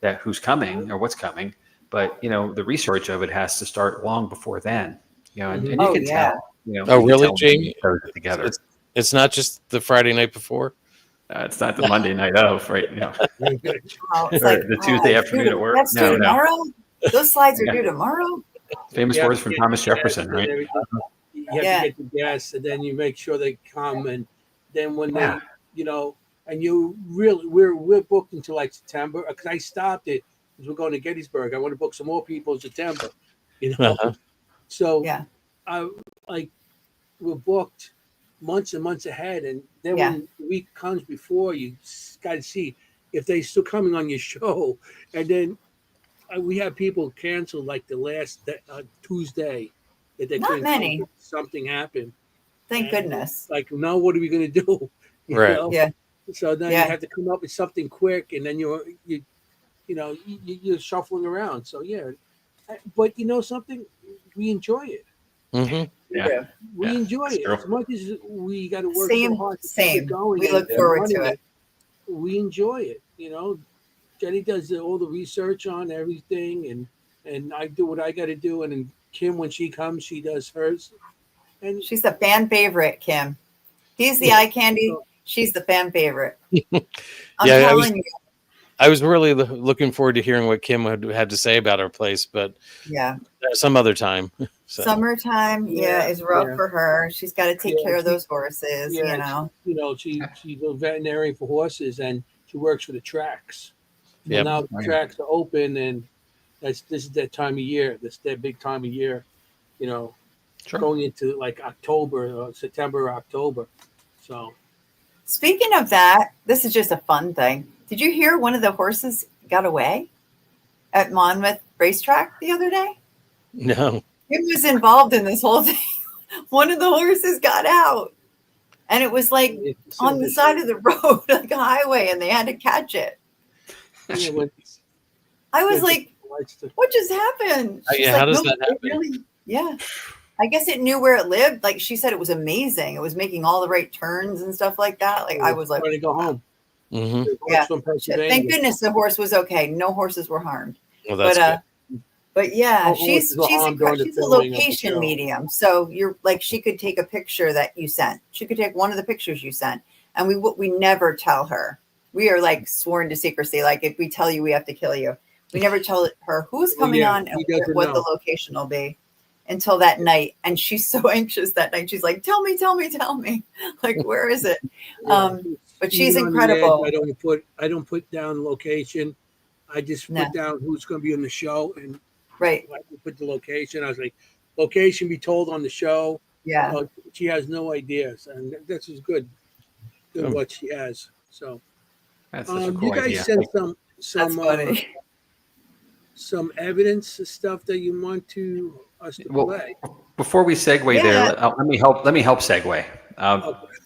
that who's coming or what's coming, but the research of it has to start long before then. And you can tell. Oh, really, Jamie? Together. It's not just the Friday night before. It's not the Monday night of, right? It's like, the Tuesday afternoon at work. That's due tomorrow. Those slides are due tomorrow. Famous words from Thomas Jefferson, right? You have to get the guests, and then you make sure they come, and then when they, and we're booked until like September, because I stopped it because we're going to Gettysburg. I want to book some more people in September, So we're booked months and months ahead, and then when the week comes before, you got to see if they're still coming on your show, and then we have people cancel like the last Tuesday that they Not many. Something happened. Thank goodness. Like, now what are we going to do? Right. Yeah. So then you have to come up with something quick, and then you're shuffling around. So but something, we enjoy it. We enjoy it as much as we got to work so hard to keep it going. We look forward to it. We enjoy it. Jennie does all the research on everything, and I do what I got to do, and then Kimm, when she comes, she does hers. And she's the fan favorite, Kimm. He's the eye candy. She's the fan favorite. I'm telling you. I was really looking forward to hearing what Kimm had to say about her place, but some other time. So. Summertime, is rough for her. She's got to take care of those horses. She's a veterinarian for horses, and she works for the tracks. So now the tracks are open, and this is that time of year. This is that big time of year. Going into like September or October. So, speaking of that, this is just a fun thing. Did you hear one of the horses got away at Monmouth Racetrack the other day? No. It was involved in this whole thing. One of the horses got out, and it was like on the side of the road, like a highway, and they had to catch it. I was like, what just happened? How does that happen? Really, I guess it knew where it lived. Like, she said, it was amazing. It was making all the right turns and stuff like that. Like, I was like, trying to go home. Thank goodness the horse was okay. No horses were harmed. Well, that's good. But she's a location medium. So you're like, she could take a picture that you sent. She could take one of the pictures you sent, and we never tell her. We are like sworn to secrecy. Like, if we tell you, we have to kill you. We never tell her who's coming on and what the location will be until that night. And she's so anxious that night. She's like, tell me. Like, where is it? But she's incredible. I don't put down location. I just put down who's going to be on the show, and I put the location. I was like, location be told on the show. Yeah. She has no ideas, and this is good. Good what she has. So that's such a cool you guys idea. sent some evidence stuff that you want us to play. Before we segue there, let me help segue.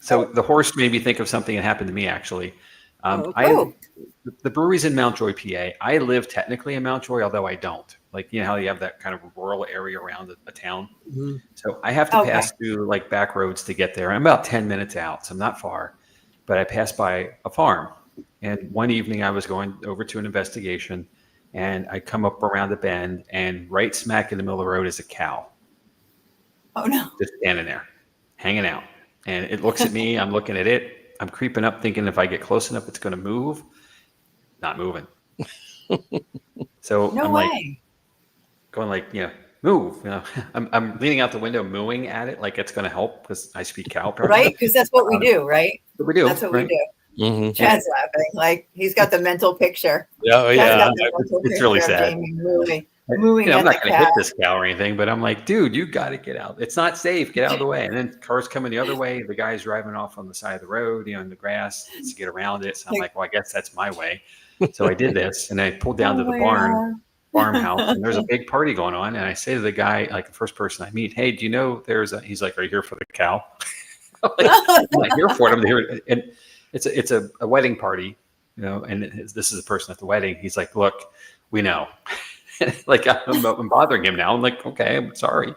So the horse made me think of something that happened to me, actually. The brewery's in Mountjoy, PA. I live technically in Mountjoy, although I don't. Like, you know how you have that kind of rural area around a town. Mm-hmm. So I have to Okay. pass through like back roads to get there. I'm about 10 minutes out, so I'm not far, but I passed by a farm. And one evening I was going over to an investigation, and I come up around the bend, and right smack in the middle of the road is a cow Oh no. just standing there, hanging out. And it looks at me, I'm looking at it. I'm creeping up thinking if I get close enough, it's going to move. Not moving. So No I'm like, way. going like, move. I'm leaning out the window, mooing at it like it's going to help because I speak cow. Right? Because that's what we do, right? But we do. That's what we right? do. Mhm. Chad's laughing. Like he's got the mental picture. Yeah, Chad's yeah. got the mental It's really picture of sad. Jamie moving I'm at not the going to hit cow. this cow or anything, but I'm like, dude, you got to get out. It's not safe. Get out of the way. And then cars coming the other way. The guy's driving off on the side of the road, in the grass to get around it. So I'm like, well, I guess that's my way. So I did this, and I pulled down to the my farmhouse, and there's a big party going on. And I say to the guy, like the first person I meet, hey, do you know he's like, are you here for the cow? I'm not here for it. I'm here. And it's a wedding party, and this is the person at the wedding. He's like, look, we know. Like I'm bothering him now. I'm like, okay, I'm sorry.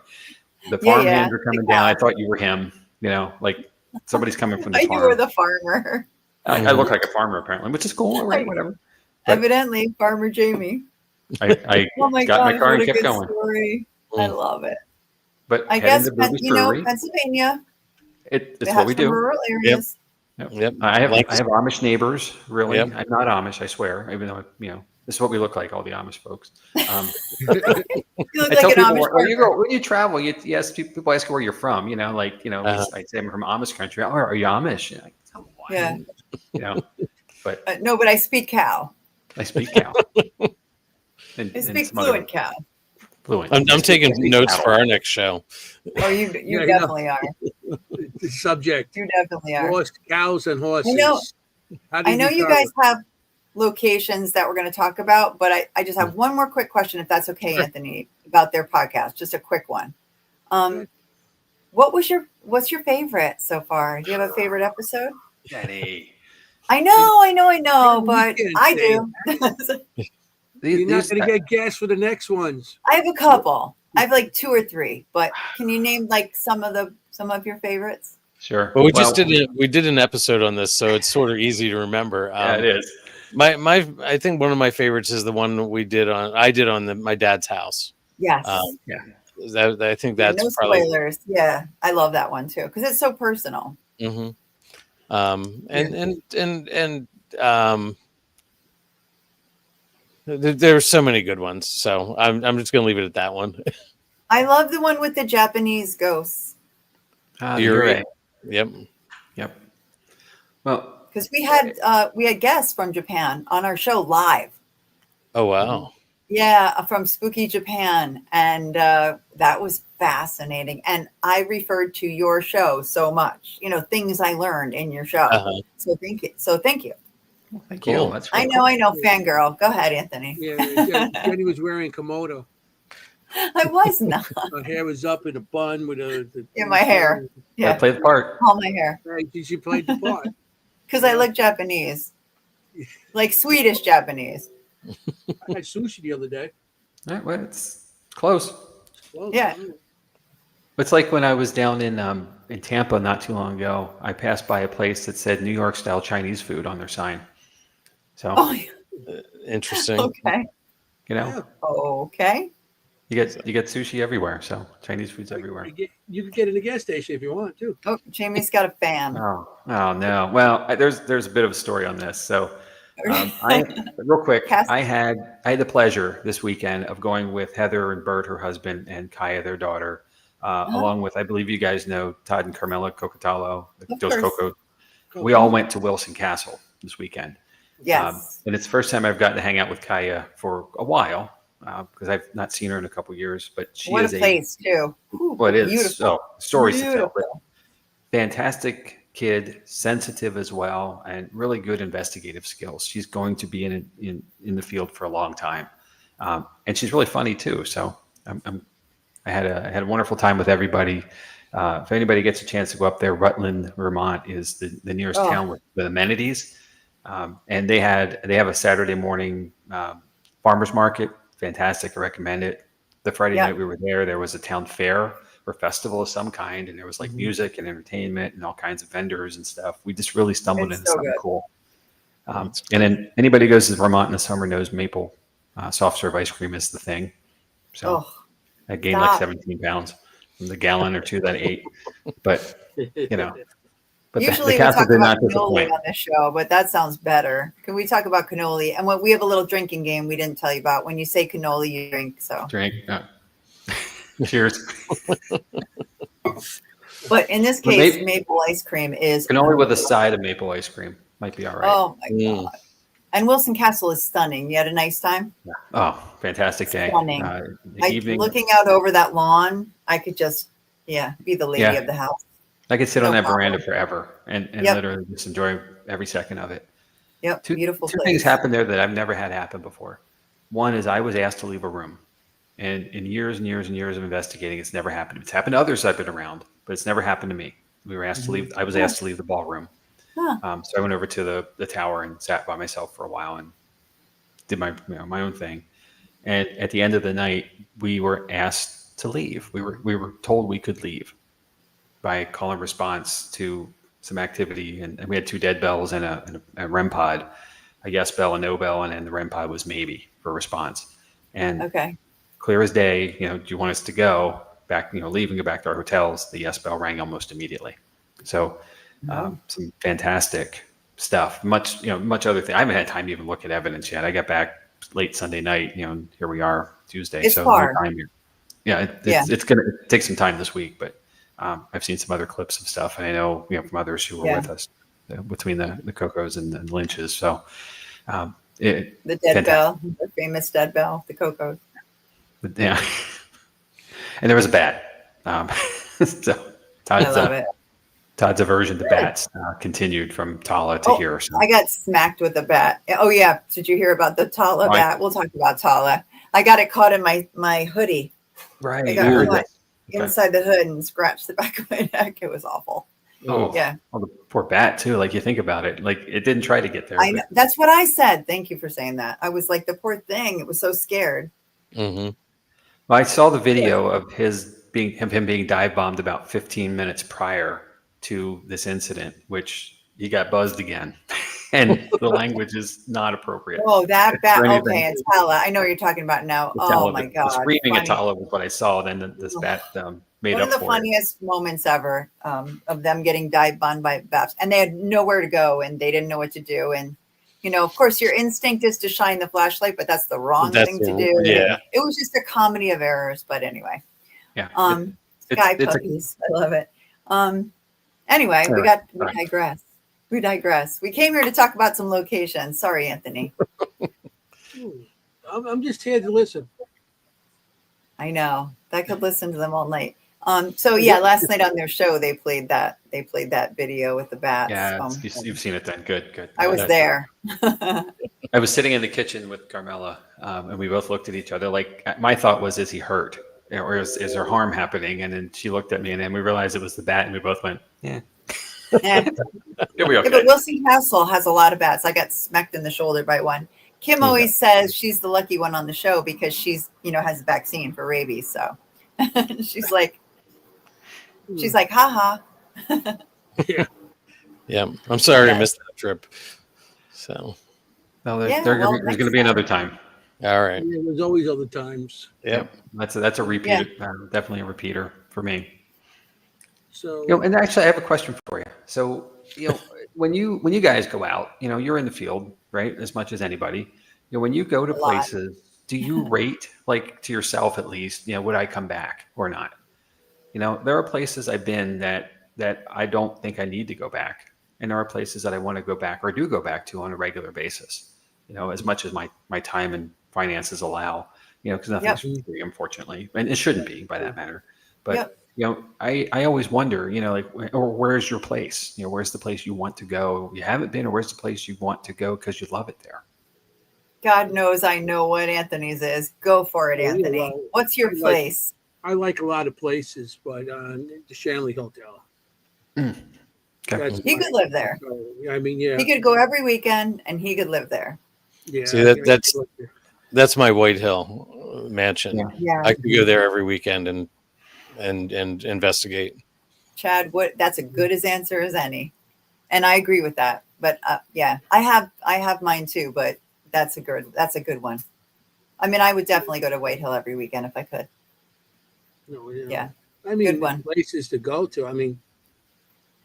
The farm hands are coming down. I thought you were him. Like somebody's coming from the farm. You were the farmer. I look like a farmer apparently, which is cool. Right, whatever. But Evidently, Farmer Jamie. I Oh my got in gosh, the car what and a kept good going. story. I love it. But I heading guess, to Booby's Brewery, Pennsylvania. it's They what have we some do. rural areas. Yep. I have Amish neighbors. Really, Yep. I'm not Amish. I swear. Even though this is what we look like, all the Amish folks. You look I like tell an people Amish when farmer. you travel, yes, people ask where you're from. I say I'm from Amish country. Oh, are you Amish? And like, oh, what? Yeah. But No, but I speak cow. I speak cow. I speak fluent cow. Fluent. I'm taking notes for our next show. Oh, you definitely are. The subject: You definitely are. horse, cows, and horses. I know you guys have locations that we're going to talk about, but I just have one more quick question, if that's okay, Anthony, about their podcast. Just a quick one. What's your favorite so far? Do you have a favorite episode? Jennie. I know, but I do. You're not going to get gas for the next ones. I have a couple. I have like 2 or 3, but can you name like some of your favorites? Sure. Well, we did an episode on this, so it's sort of easy to remember. Yeah, it is. I think one of my favorites is the one I did on my dad's house. Yes. Yeah. I think that's no probably spoilers. Yeah, I love that one too because it's so personal. Mm-hmm. There are so many good ones, so I'm just going to leave it at that one. I love the one with the Japanese ghosts. You're right. Yep. Well, because we had guests from Japan on our show live. Oh wow! Yeah, from Spooky Japan, and that was fascinating. And I referred to your show so much, things I learned in your show. So thank you. Thank Cool. you. That's I know, fangirl. Go ahead, Anthony. Yeah, Jennie was wearing kimono. I was not. Her hair was up in a bun with my hair. I play the part. All my hair. She played the part. Because I look Japanese, like Swedish Japanese. I had sushi the other day. All right, well, it's close. Yeah. It's like when I was down in Tampa not too long ago. I passed by a place that said New York style Chinese food on their sign. So interesting. Okay. Okay. You get sushi everywhere. So Chinese food's everywhere. You can get in the gas station if you want too. Oh, Jamie's got a fan. Oh no. Well, there's a bit of a story on this. So real quick, I had the pleasure this weekend of going with Heather and Bert, her husband, and Kaya, their daughter, along with, I believe you guys know Todd and Carmela Cocotalo, Dos Coco. We all went to Wilson Castle this weekend. Yes. And it's the first time I've gotten to hang out with Kaya for a while because I've not seen her in a couple years. But she is a place too. Well, it is. Beautiful. So stories to tell. But fantastic kid, sensitive as well, and really good investigative skills. She's going to be in the field for a long time, and she's really funny too. So I had a wonderful time with everybody. If anybody gets a chance to go up there, Rutland, Vermont is the nearest town with amenities, and they have a Saturday morning farmers market, fantastic. I recommend it. The Friday night we were there was a town fair or festival of some kind, and there was like music and entertainment and all kinds of vendors and stuff. We just really stumbled into something cool. And then anybody who goes to Vermont in the summer knows maple soft serve ice cream is the thing. So I gained like 17 pounds from the gallon or two that I ate. But, you know, but usually we talk about cannoli on this show, but that sounds better. Can we talk about cannoli? And when we have a little drinking game we didn't tell you about. When you say cannoli, you drink. So drink. Cheers. But in this case, maple ice cream is cannoli with a side of maple ice cream might be all right. Oh my God. And Wilson Castle is stunning. You had a nice time? Yeah. Oh, fantastic day. Stunning. Evening. Looking out over that lawn, I could just, be the lady of the house. I could sit on that veranda forever and literally just enjoy every second of it. Yep. Beautiful Two things happened there that I've never had happen before. One is I was asked to leave a room. And in years and years and years of investigating, it's never happened. It's happened to others I've been around, but it's never happened to me. We were asked to leave. I was asked to leave the ballroom. So I went over to the tower and sat by myself for a while and did my own thing. And at the end of the night, we were asked to leave. We were told we could leave by call and response to some activity. And we had 2 dead bells and a REM pod, a yes bell, a no bell, and then the REM pod was maybe for response. And clear as day, do you want us to go back, leave and go back to our hotels? The yes bell rang almost immediately. So some fantastic stuff, much other thing. I haven't had time to even look at evidence yet. I got back late Sunday night, here we are Tuesday. It's far. It's going to take some time this week, but I've seen some other clips of stuff, and I know, from others who were with us between the Cocos and the Lynches. So the dead bell, the famous dead bell, the Cocos. Yeah. And there was a bat. So I love it. Todd's aversion to bats continued from Tala to here. So. I got smacked with a bat. Oh, yeah. Did you hear about the Tala bat? We'll talk about Tala. I got it caught in my hoodie. Right. I got caught inside the hood and scratched the back of my neck. It was awful. Oh, yeah. Well, the poor bat, too. Like, you think about it. Like, it didn't try to get there. I know. That's what I said. Thank you for saying that. I was like, the poor thing. It was so scared. Mm-hmm. Well, I saw the video of him being dive bombed about 15 minutes prior to this incident, which he got buzzed again, and the language is not appropriate. Oh, that bat. Okay, it's Tala. I know what you're talking about now. Oh my God! The screaming at Tala was what I saw. Then this bat made up for it. One of the funniest moments ever of them getting dive bombed by bats, and they had nowhere to go, and they didn't know what to do, and. Of course, your instinct is to shine the flashlight, but that's the wrong thing to do. Yeah. It was just a comedy of errors, but anyway. Yeah. Sky puppies. I love it. Anyway, we digress. We digress. We came here to talk about some locations. Sorry, Anthony. I'm just here to listen. I know. I could listen to them all night. Last night on their show they played that video with the bats. Yeah, you've seen it then. Good. I was there. I was sitting in the kitchen with Carmela, and we both looked at each other. Like, my thought was, is he hurt, or is there harm happening? And then she looked at me, and then we realized it was the bat, and we both went, yeah. It'll be okay. But Wilson Castle has a lot of bats. I got smacked in the shoulder by one. Kimm always says she's the lucky one on the show because she's has a vaccine for rabies. So she's like, haha. Yeah. I'm sorry I missed that trip. So, there's going to be another time. All right. Yeah, there's always other times. Yep. That's a repeat. Definitely a repeater for me. So, and actually, I have a question for you. So, when you guys go out, you're in the field, right? As much as anybody. When you go to places, do you rate, like, to yourself at least, would I come back or not? There are places I've been that I don't think I need to go back. And there are places that I want to go back or do go back to on a regular basis, as much as my time and finances allow, because nothing's free, unfortunately. And it shouldn't be, by that matter. But, I always wonder, where's your place? Where's the place you want to go? You haven't been, or where's the place you want to go because you love it there? God knows I know what Anthony's is. Go for it, Anthony. What's your place? I like a lot of places, but the Shanley Hotel. Okay. He could live there. I mean, yeah. He could go every weekend, and he could live there. Yeah. See, That's my White Hill mansion. Yeah. Yeah. I could go there every weekend and investigate. Chad, that's a good as answer as any. And I agree with that. But yeah, I have mine too, but that's a good one. I mean, I would definitely go to White Hill every weekend if I could. Yeah. I mean, Good one. places to go to. I mean,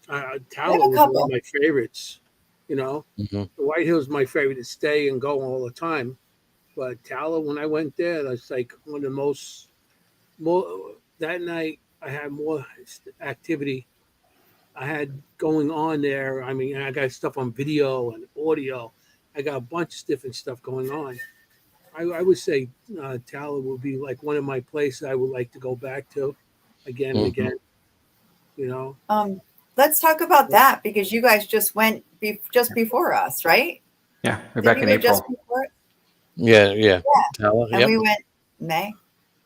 a Tower was one couple. of my favorites. Mm-hmm. The White Hill's my favorite to stay and go all the time. But Tower, when I went there, that's like one of the more that night I had more activity I had going on there. I mean, I got stuff on video and audio. I got a bunch of different stuff going on. I would say Tala would be like one of my places I would like to go back to again and Mm-hmm. again. Let's talk about that because you guys just went just before us, right? Yeah, we're Did back you in go April. just before? Yeah. Tala, And yep. we went May.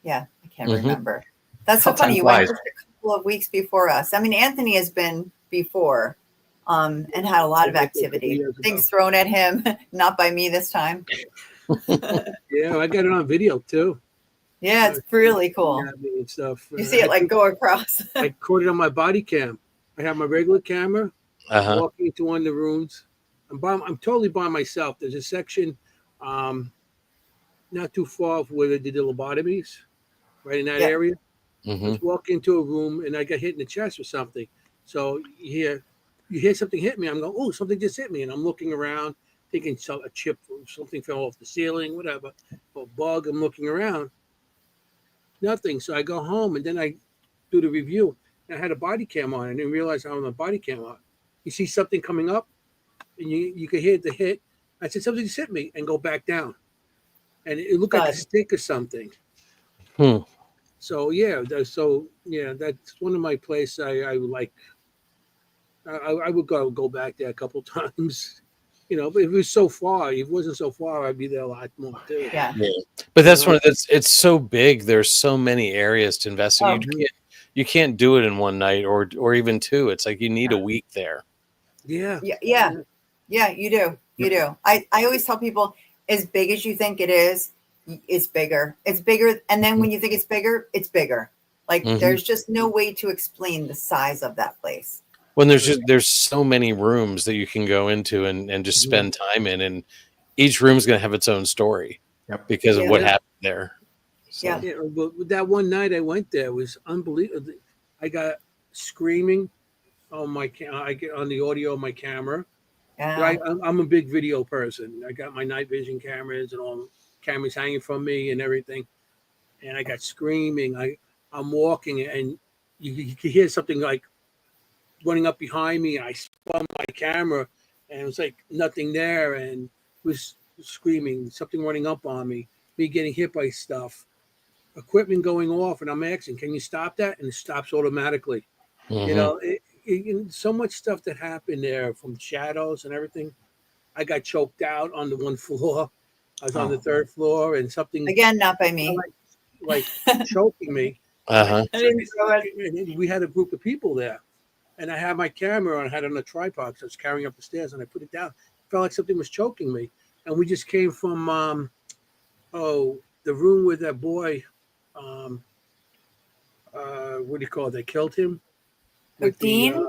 Yeah, I can't Mhm. remember. That's so How time funny. You went flies. just a couple of weeks before us. I mean, Anthony has been before, and had a lot of A couple activity. years ago. Things thrown at him, not by me this time. Yeah, I got it on video too. Yeah, it's really cool. Yeah, and stuff. You see it like go across. I caught it on my body cam. I have my regular camera. Uh-huh. Walking into one of the rooms. I'm totally by myself. There's a section not too far from where they did the lobotomies, right in that Yeah. area. Mm-hmm. Just walk into a room and I got hit in the chest or something. So you hear something hit me. I'm going, oh, something just hit me, and I'm looking around, thinking a chip or something fell off the ceiling, whatever, or a bug. I'm looking around, nothing. So I go home and then I do the review. And I had a body cam on. I didn't realize I had a body cam on. You see something coming up, and you could hear the hit. I said, something just hit me, and go back down. And it looked like a Good. stick or something. Hmm. So that's one of my places I would like. I would go back there a couple times, But if it was so far, if it wasn't so far, I'd be there a lot more too. Yeah. But that's it's so big. There's so many areas to investigate. Oh. You can't do it in one night or even two. It's like you need a week there. Yeah. Yeah, you do. You do. I always tell people, as big as you think it is, it's bigger. It's bigger. And then when you think it's bigger, it's bigger. Like Mhm. there's just no way to explain the size of that place. When there's so many rooms that you can go into and just spend time in, and each room's going to have its own story because of what happened there. So. Yeah. But that one night I went there was unbelievable. I got screaming on my I get on the audio of my camera. Yeah. I'm a big video person. I got my night vision cameras and all cameras hanging from me and everything. And I got screaming. I'm walking and you could hear something like running up behind me. I spun my camera and it was like nothing there and was screaming, something running up on me getting hit by stuff, equipment going off. And I'm asking, can you stop that? And it stops automatically. Mm-hmm. So much stuff that happened there from shadows and everything. I got choked out on the one floor. I was on the third floor and something Again, not by me. like choking me. Uh-huh. We had a group of people there, and I had my camera and I had it on a tripod. So I was carrying up the stairs, and I put it down. It felt like something was choking me, and we just came from the room with that boy. What do you call it? They killed him. With Dean?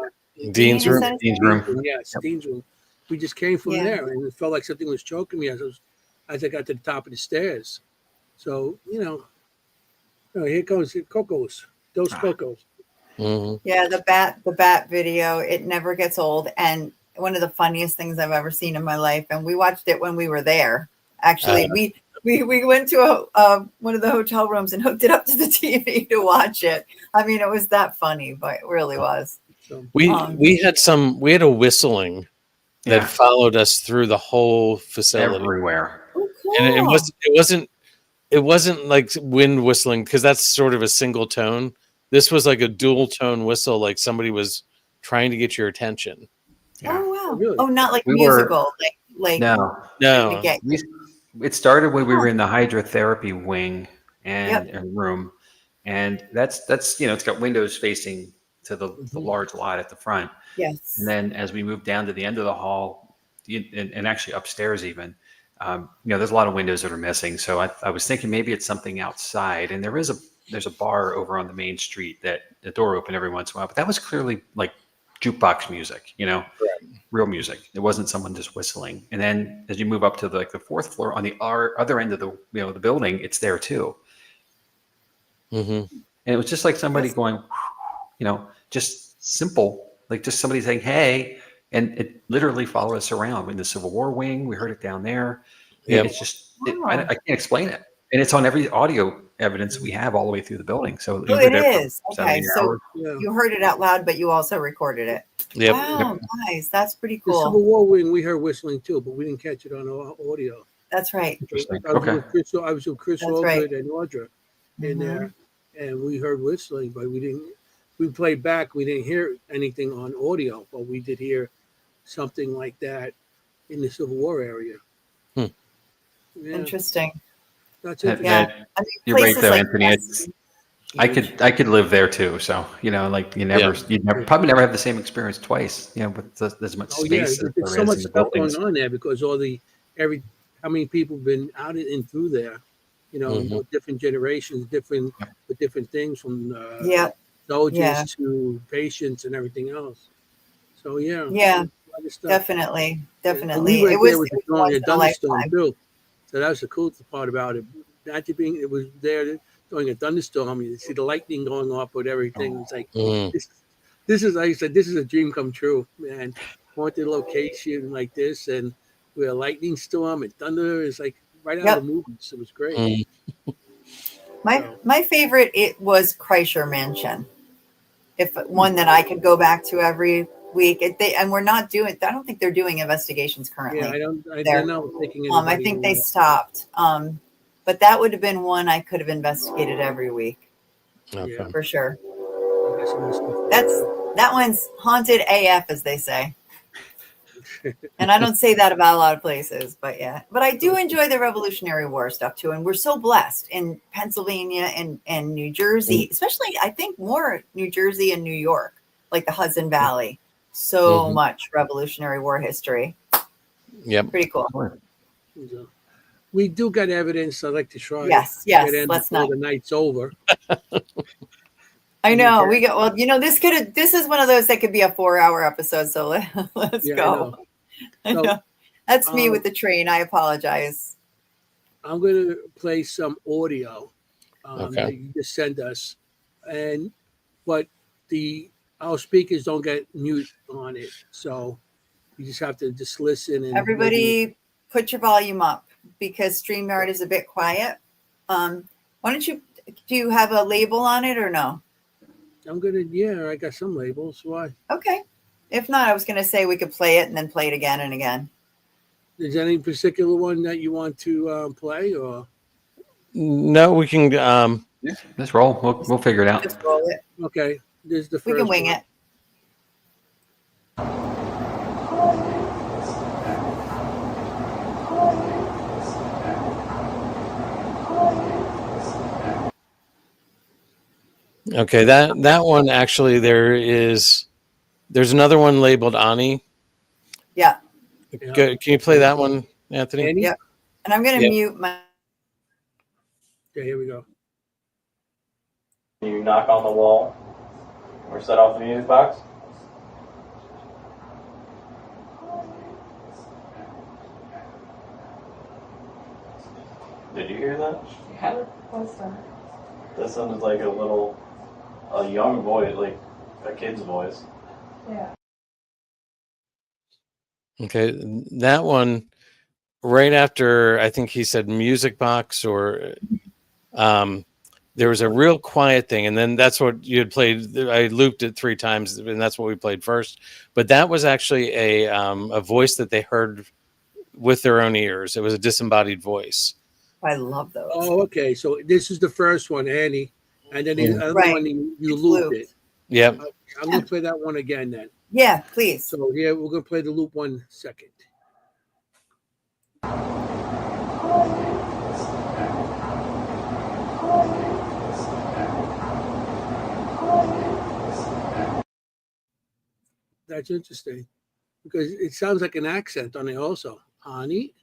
Dean's room. Dean's room. Yes, Dean's room. We just came from there, and it felt like something was choking me as I got to the top of the stairs. So here comes Cocos, Dos Cocos. Mm-hmm. Yeah, the bat video, it never gets old, and one of the funniest things I've ever seen in my life. And we watched it when we were there. Actually, we went to one of the hotel rooms and hooked it up to the TV to watch it. I mean, it was that funny, but it really was. So, We had a whistling that followed us through the whole facility everywhere. Oh, cool. and it wasn't like wind whistling because that's sort of a single tone. This was like a dual tone whistle, like somebody was trying to get your attention. Yeah. Oh wow! Really? Oh, not like We musical, like No. No, Okay. It started when we were in the hydrotherapy wing and room, and that's it's got windows facing to the large lot at the front. Yes. And then as we moved down to the end of the hall, and actually upstairs even, There's a lot of windows that are missing. So I was thinking maybe it's something outside. And there's a bar over on the main street that the door opened every once in a while, but that was clearly like jukebox music, real music. It wasn't someone just whistling. And then as you move up to the fourth floor on the other end of the building, it's there too. Mm-hmm. And it was just like somebody going, just simple, like just somebody saying, hey, and it literally followed us around in the Civil War wing. We heard it down there. Yep. It's just, I can't explain it. And it's on every audio evidence we have all the way through the building. So Oh, it is. For 7 Okay. So hours. you heard it out loud, but you also recorded it. Yep. Wow, nice. That's pretty The Civil cool. War wing, we heard whistling too, but we didn't catch it on audio. That's right. Interesting. I was Okay. with Chris That's Walgood right. and Audra in Mhm. there, and we heard whistling, but we didn't. We played back. We didn't hear anything on audio, but we did hear something like that in the Civil War area. Hmm. Yeah, Interesting. that's That- interesting. Yeah. that- I mean, You're right places though, like Anthony. this- I could live there too. So, like you'd probably never have the same experience twice, with as much Oh yeah, space as there's there so is much in the stuff buildings. going on there because how many people have been out and through there, Mhm. different generations, different things from Yeah. soldiers Yeah. to patients and everything else. So yeah, Yeah. a lot of stuff. Definitely. And Definitely. we went It was there with once during a in a thunderstorm lifetime. too. So that was the cool part about it. Not to being, it was there during a thunderstorm. You see the lightning going off with everything. It's like Mm. this is like I said, this is a dream come true, man. Haunted location like this, and with a lightning storm and thunder is like right out of the movies. It was great. Mm. My favorite it was Kreischer Mansion. If one that I could go back to every week. And we're not doing. I don't think they're doing investigations currently. Yeah, they're not taking I anybody. think they stopped. But that would have been one I could have investigated every week. Okay. Yeah. For sure. I got some of the stuff. That one's haunted AF, as they say. And I don't say that about a lot of places, but yeah. But I do enjoy the Revolutionary War stuff too. And we're so blessed in Pennsylvania and New Jersey, especially I think more New Jersey and New York, like the Hudson Valley. So much Revolutionary War history. Yep. Pretty cool. We do got evidence. I'd like to try. Yes. Let's not. The night's over. I know we got. Well, this is one of those that could be a 4-hour episode. So let's go. I know. That's me with the train. I apologize. I'm going to play some audio Okay. that you just send us, but our speakers don't get mute on it, so you just have to just listen. And Everybody, put your volume up because StreamYard is a bit quiet. Why don't you? Do you have a label on it or no? I got some labels. Why? Okay. If not, I was going to say we could play it and then play it again and again. Is there any particular one that you want to play, or? No, we can. Let's roll. We'll figure it out. Just roll it. Okay, this is the first. We can wing one. it. Okay, that one actually there's another one labeled Ani. Yeah. Can you play that one, Anthony? Annie? Yep. And I'm going to Yep. mute my. Okay, here we go. You knock on the wall or set off the music box. Did you hear that? Yeah. What's that? That sounded like a young voice, like a kid's voice. Yeah. Okay, that one right after I think he said music box or there was a real quiet thing, and then that's what you had played. I looped it 3 times, and that's what we played first. But that was actually a voice that they heard with their own ears. It was a disembodied voice. I love those. Oh, okay. So this is the first one, Annie, and then the other one you It's looped looped. it. Yep. I'm going to play that one again then. Yeah, please. So here we're going to play the loop 1 second. That's interesting because it sounds like an accent on it also. Ani.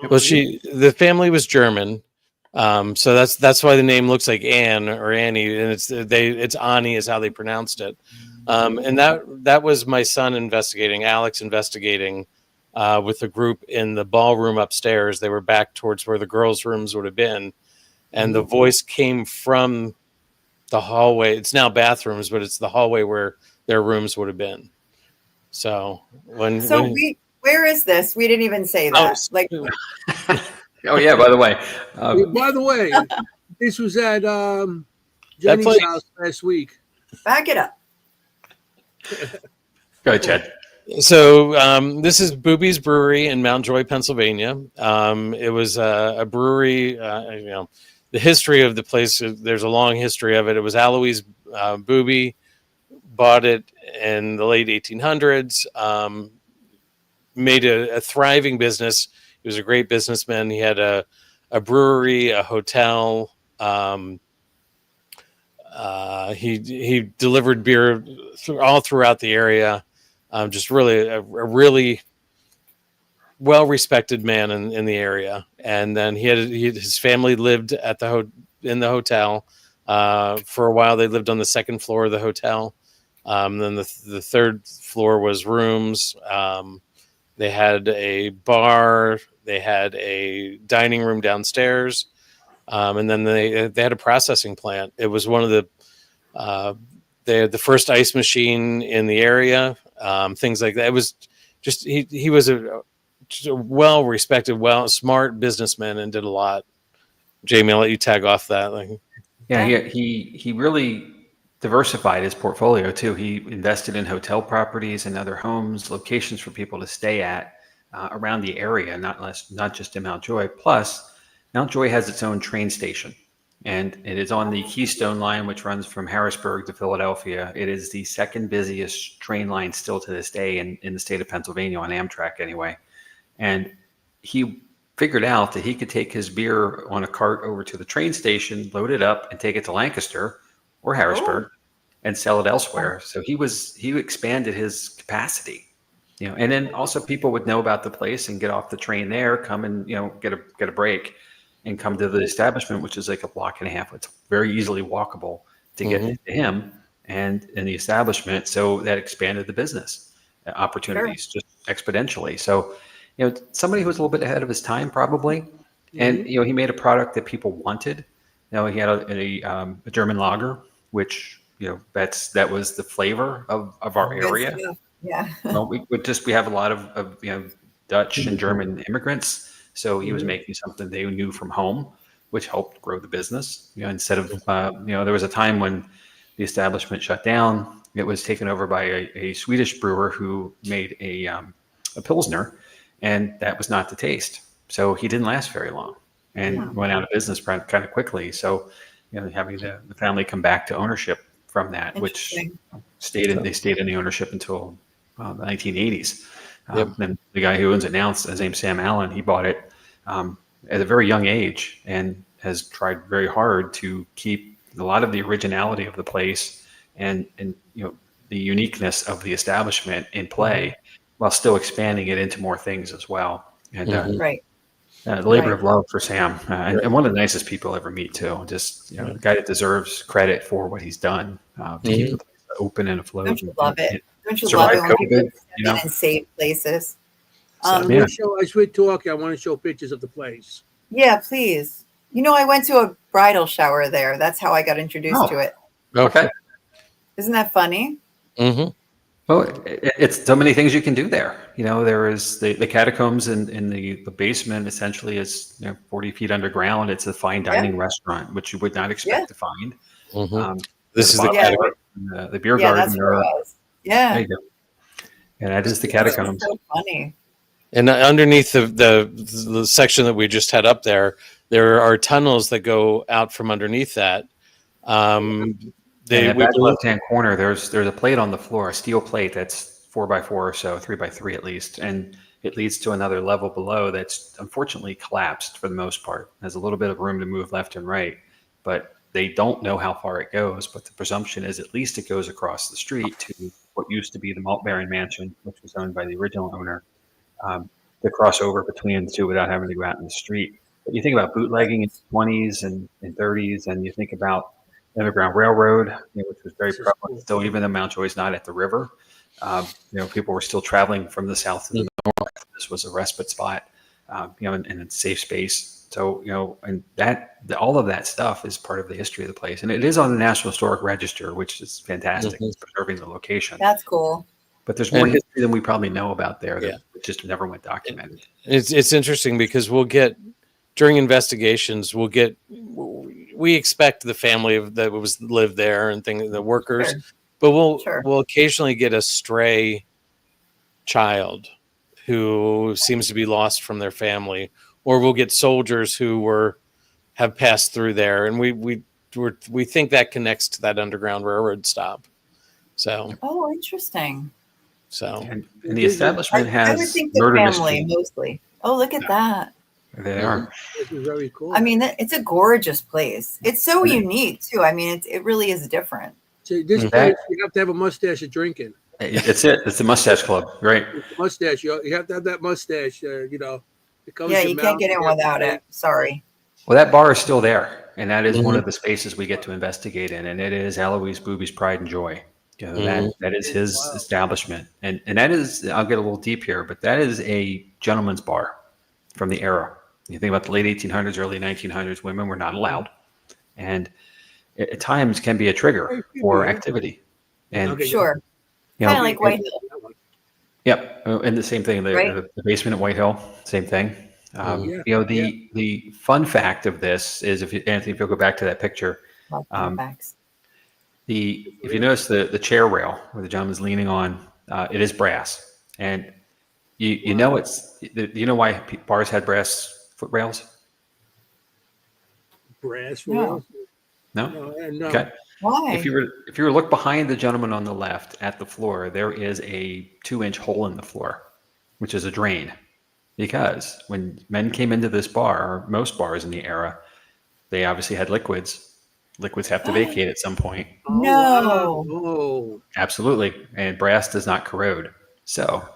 Well, the family was German, so that's why the name looks like Anne or Annie, and it's Ani is how they pronounced it. And that was my son investigating, Alex investigating with a group in the ballroom upstairs. They were back towards where the girls' rooms would have been, and the voice came from the hallway. It's now bathrooms, but it's the hallway where their rooms would have been. So where is this? We didn't even say that. Oh yeah. By the way, this was at Jennie's house last week. Back it up. Go ahead, Chad. So this is Booby's Brewery in Mount Joy, Pennsylvania. It was a brewery. The history of the place, there's a long history of it. It was Alois Booby bought it in the late 1800s, made a thriving business. He was a great businessman. He had a brewery, a hotel. He delivered beer all throughout the area. Just really a really well-respected man in the area. And then his family lived in the hotel for a while. They lived on the second floor of the hotel. Then the third floor was rooms. They had a bar. They had a dining room downstairs. And then they had a processing plant. It was one of they had the first ice machine in the area. Things like that. It was just he was a well-respected, smart businessman and did a lot. Jamie, I'll let you tag off that. He really diversified his portfolio too. He invested in hotel properties and other homes, locations for people to stay at around the area, not just in Mount Joy. Plus, Mount Joy has its own train station, and it is on the Keystone Line, which runs from Harrisburg to Philadelphia. It is the second busiest train line still to this day in the state of Pennsylvania, on Amtrak anyway. And he figured out that he could take his beer on a cart over to the train station, load it up, and take it to Lancaster or Harrisburg and sell it elsewhere. So he expanded his capacity, and then also people would know about the place and get off the train there, come and, get a break and come to the establishment, which is like a block and a half. It's very easily walkable to get to him and in the establishment. So that expanded the business opportunities just exponentially. So, somebody who was a little bit ahead of his time probably. And, he made a product that people wanted. He had a German lager, which, that was the flavor of our area. Yeah. Well, we have a lot of Dutch and German immigrants. So he was making something they knew from home, which helped grow the business. Instead of, there was a time when the establishment shut down. It was taken over by a Swedish brewer who made a Pilsner, and that was not the taste. So he didn't last very long and went out of business kind of quickly. So, having the family come back to ownership from that, which stayed in the ownership until the 1980s. Then the guy who owns it now, his name's Sam Allen, he bought it at a very young age and has tried very hard to keep a lot of the originality of the place and the uniqueness of the establishment in play while still expanding it into more things as well. And the labor of love for Sam, and one of the nicest people I ever meet too. Just the guy that deserves credit for what he's done to keep the place open and afloat. Don't you love it? Don't you survive love it when people COVID, step in and save places? As we're talking, I want to show pictures of the place. Yeah, please. I went to a bridal shower there. That's how I got introduced to it. Okay. Isn't that funny? Mm-hmm. Well, it's so many things you can do there. There is the catacombs in the basement. Essentially, is 40 feet underground. It's a fine dining restaurant, which you would not expect to find. This is the catacomb, the beer garden. That's where it was. Yeah, there you go. And that is the catacombs. So funny. And underneath the section that we just had up there are tunnels that go out from underneath that. In the back left-hand corner, there's a plate on the floor, a steel plate that's 4x4 or so, 3x3 at least, and it leads to another level below that's unfortunately collapsed for the most part. There's a little bit of room to move left and right, but they don't know how far it goes. But the presumption is at least it goes across the street to what used to be the Malt Baron Mansion, which was owned by the original owner. to cross over between the two without having to go out in the street. But you think about bootlegging in the 20s and 30s, and you think about the Underground Railroad, which was very This is prevalent. cool. Still, even though Mount Joy's not at the river, people were still traveling from the south to the north. This was a respite spot, and a safe space. So, and all of that stuff is part of the history of the place. And it is on the National Historic Register, which is fantastic. It's preserving the location. That's cool. But there's more history than we probably know about there that just never went documented. It's interesting because during investigations, we expect the family that was lived there and the workers, but we'll occasionally get a stray child who seems to be lost from their family, or we'll get soldiers who have passed through there, and we think that connects to that Underground Railroad stop. So, Interesting. So, and the establishment I would has think the murder family mystery. mostly. Oh, look at that. They are. This is very cool. I mean, it's a gorgeous place. It's so unique too. I mean, it really is different. So this place, you have to have a mustache to drink in. It's the Mustache Club, right? Mustache, you have to have that mustache. It covers Yeah, your you mouth. can't get in without it. Sorry. Well, that bar is still there, and that is one of the spaces we get to investigate in, and it is Eloise Booby's Pride and Joy. That is his establishment, and that is, I'll get a little deep here, but that is a gentleman's bar from the era. You think about the late 1800s, early 1900s, women were not allowed, and at times can be a trigger for activity. And Sure, kind of like White Hill. Yep, and the same thing. The basement at White Hill, same thing. The fun fact of this is, Anthony, if you'll go back to that picture, if you notice the chair rail where the gentleman's leaning on, it is brass, and you know why bars had brass foot rails? Brass No. No. Okay. Why? If you were to look behind the gentleman on the left at the floor, there is a 2-inch hole in the floor, which is a drain. Because when men came into this bar, or most bars in the era, they obviously had liquids. Liquids have to vacate at some point. No. Oh. Absolutely. And brass does not corrode. So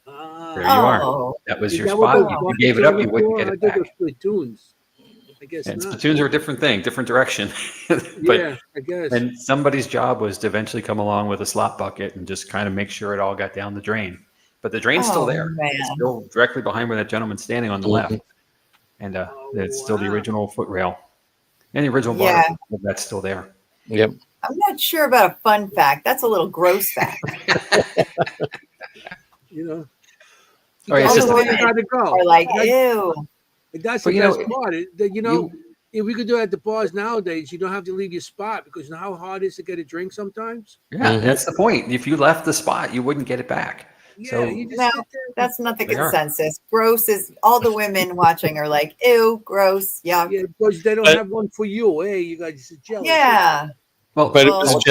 there you are. That was your that what spot. those You gave it up, you wouldn't get it back. Spittoons. I guess And not. spittoons are a different thing, different direction. Yeah, I guess. And somebody's job was to eventually come along with a slop bucket and just kind of make sure it all got down the drain. But the drain's still there. Man. It's still directly behind where that gentleman's standing on the left. And it's still the original foot rail. And the original bar, that's still there. Yep. I'm not sure about a fun fact. That's a little gross fact. Oh, it's just got to go. Or like, ew. That's the best part. If we could do it at the bars nowadays, you don't have to leave your spot, because you know how hard it is to get a drink sometimes. Yeah, that's the point. If you left the spot, you wouldn't get it back. Yeah, So No, that's not the consensus. Gross is all the women watching are like, ew, gross, yuck. Yeah, because they don't have one for you. Hey, you guys are jealous. Yeah. Well, But let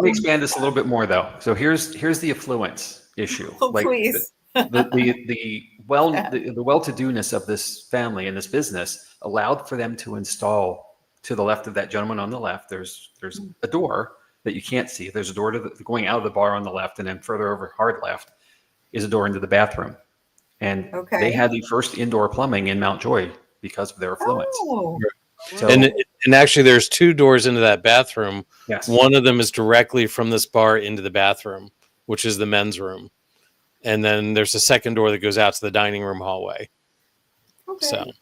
me expand this a little bit more, though. So here's the affluence issue. Oh, please. The well-to-doness of this family and this business allowed for them to install, to the left of that gentleman on the left, there's a door that you can't see. There's a door going out of the bar on the left, and then further over hard left is a door into the bathroom. And they had the first indoor plumbing in Mount Joy because of their affluence. Oh. So, and actually there's 2 doors into that bathroom. Yes. One of them is directly from this bar into the bathroom, which is the men's room. And then there's a second door that goes out to the dining room hallway. Okay.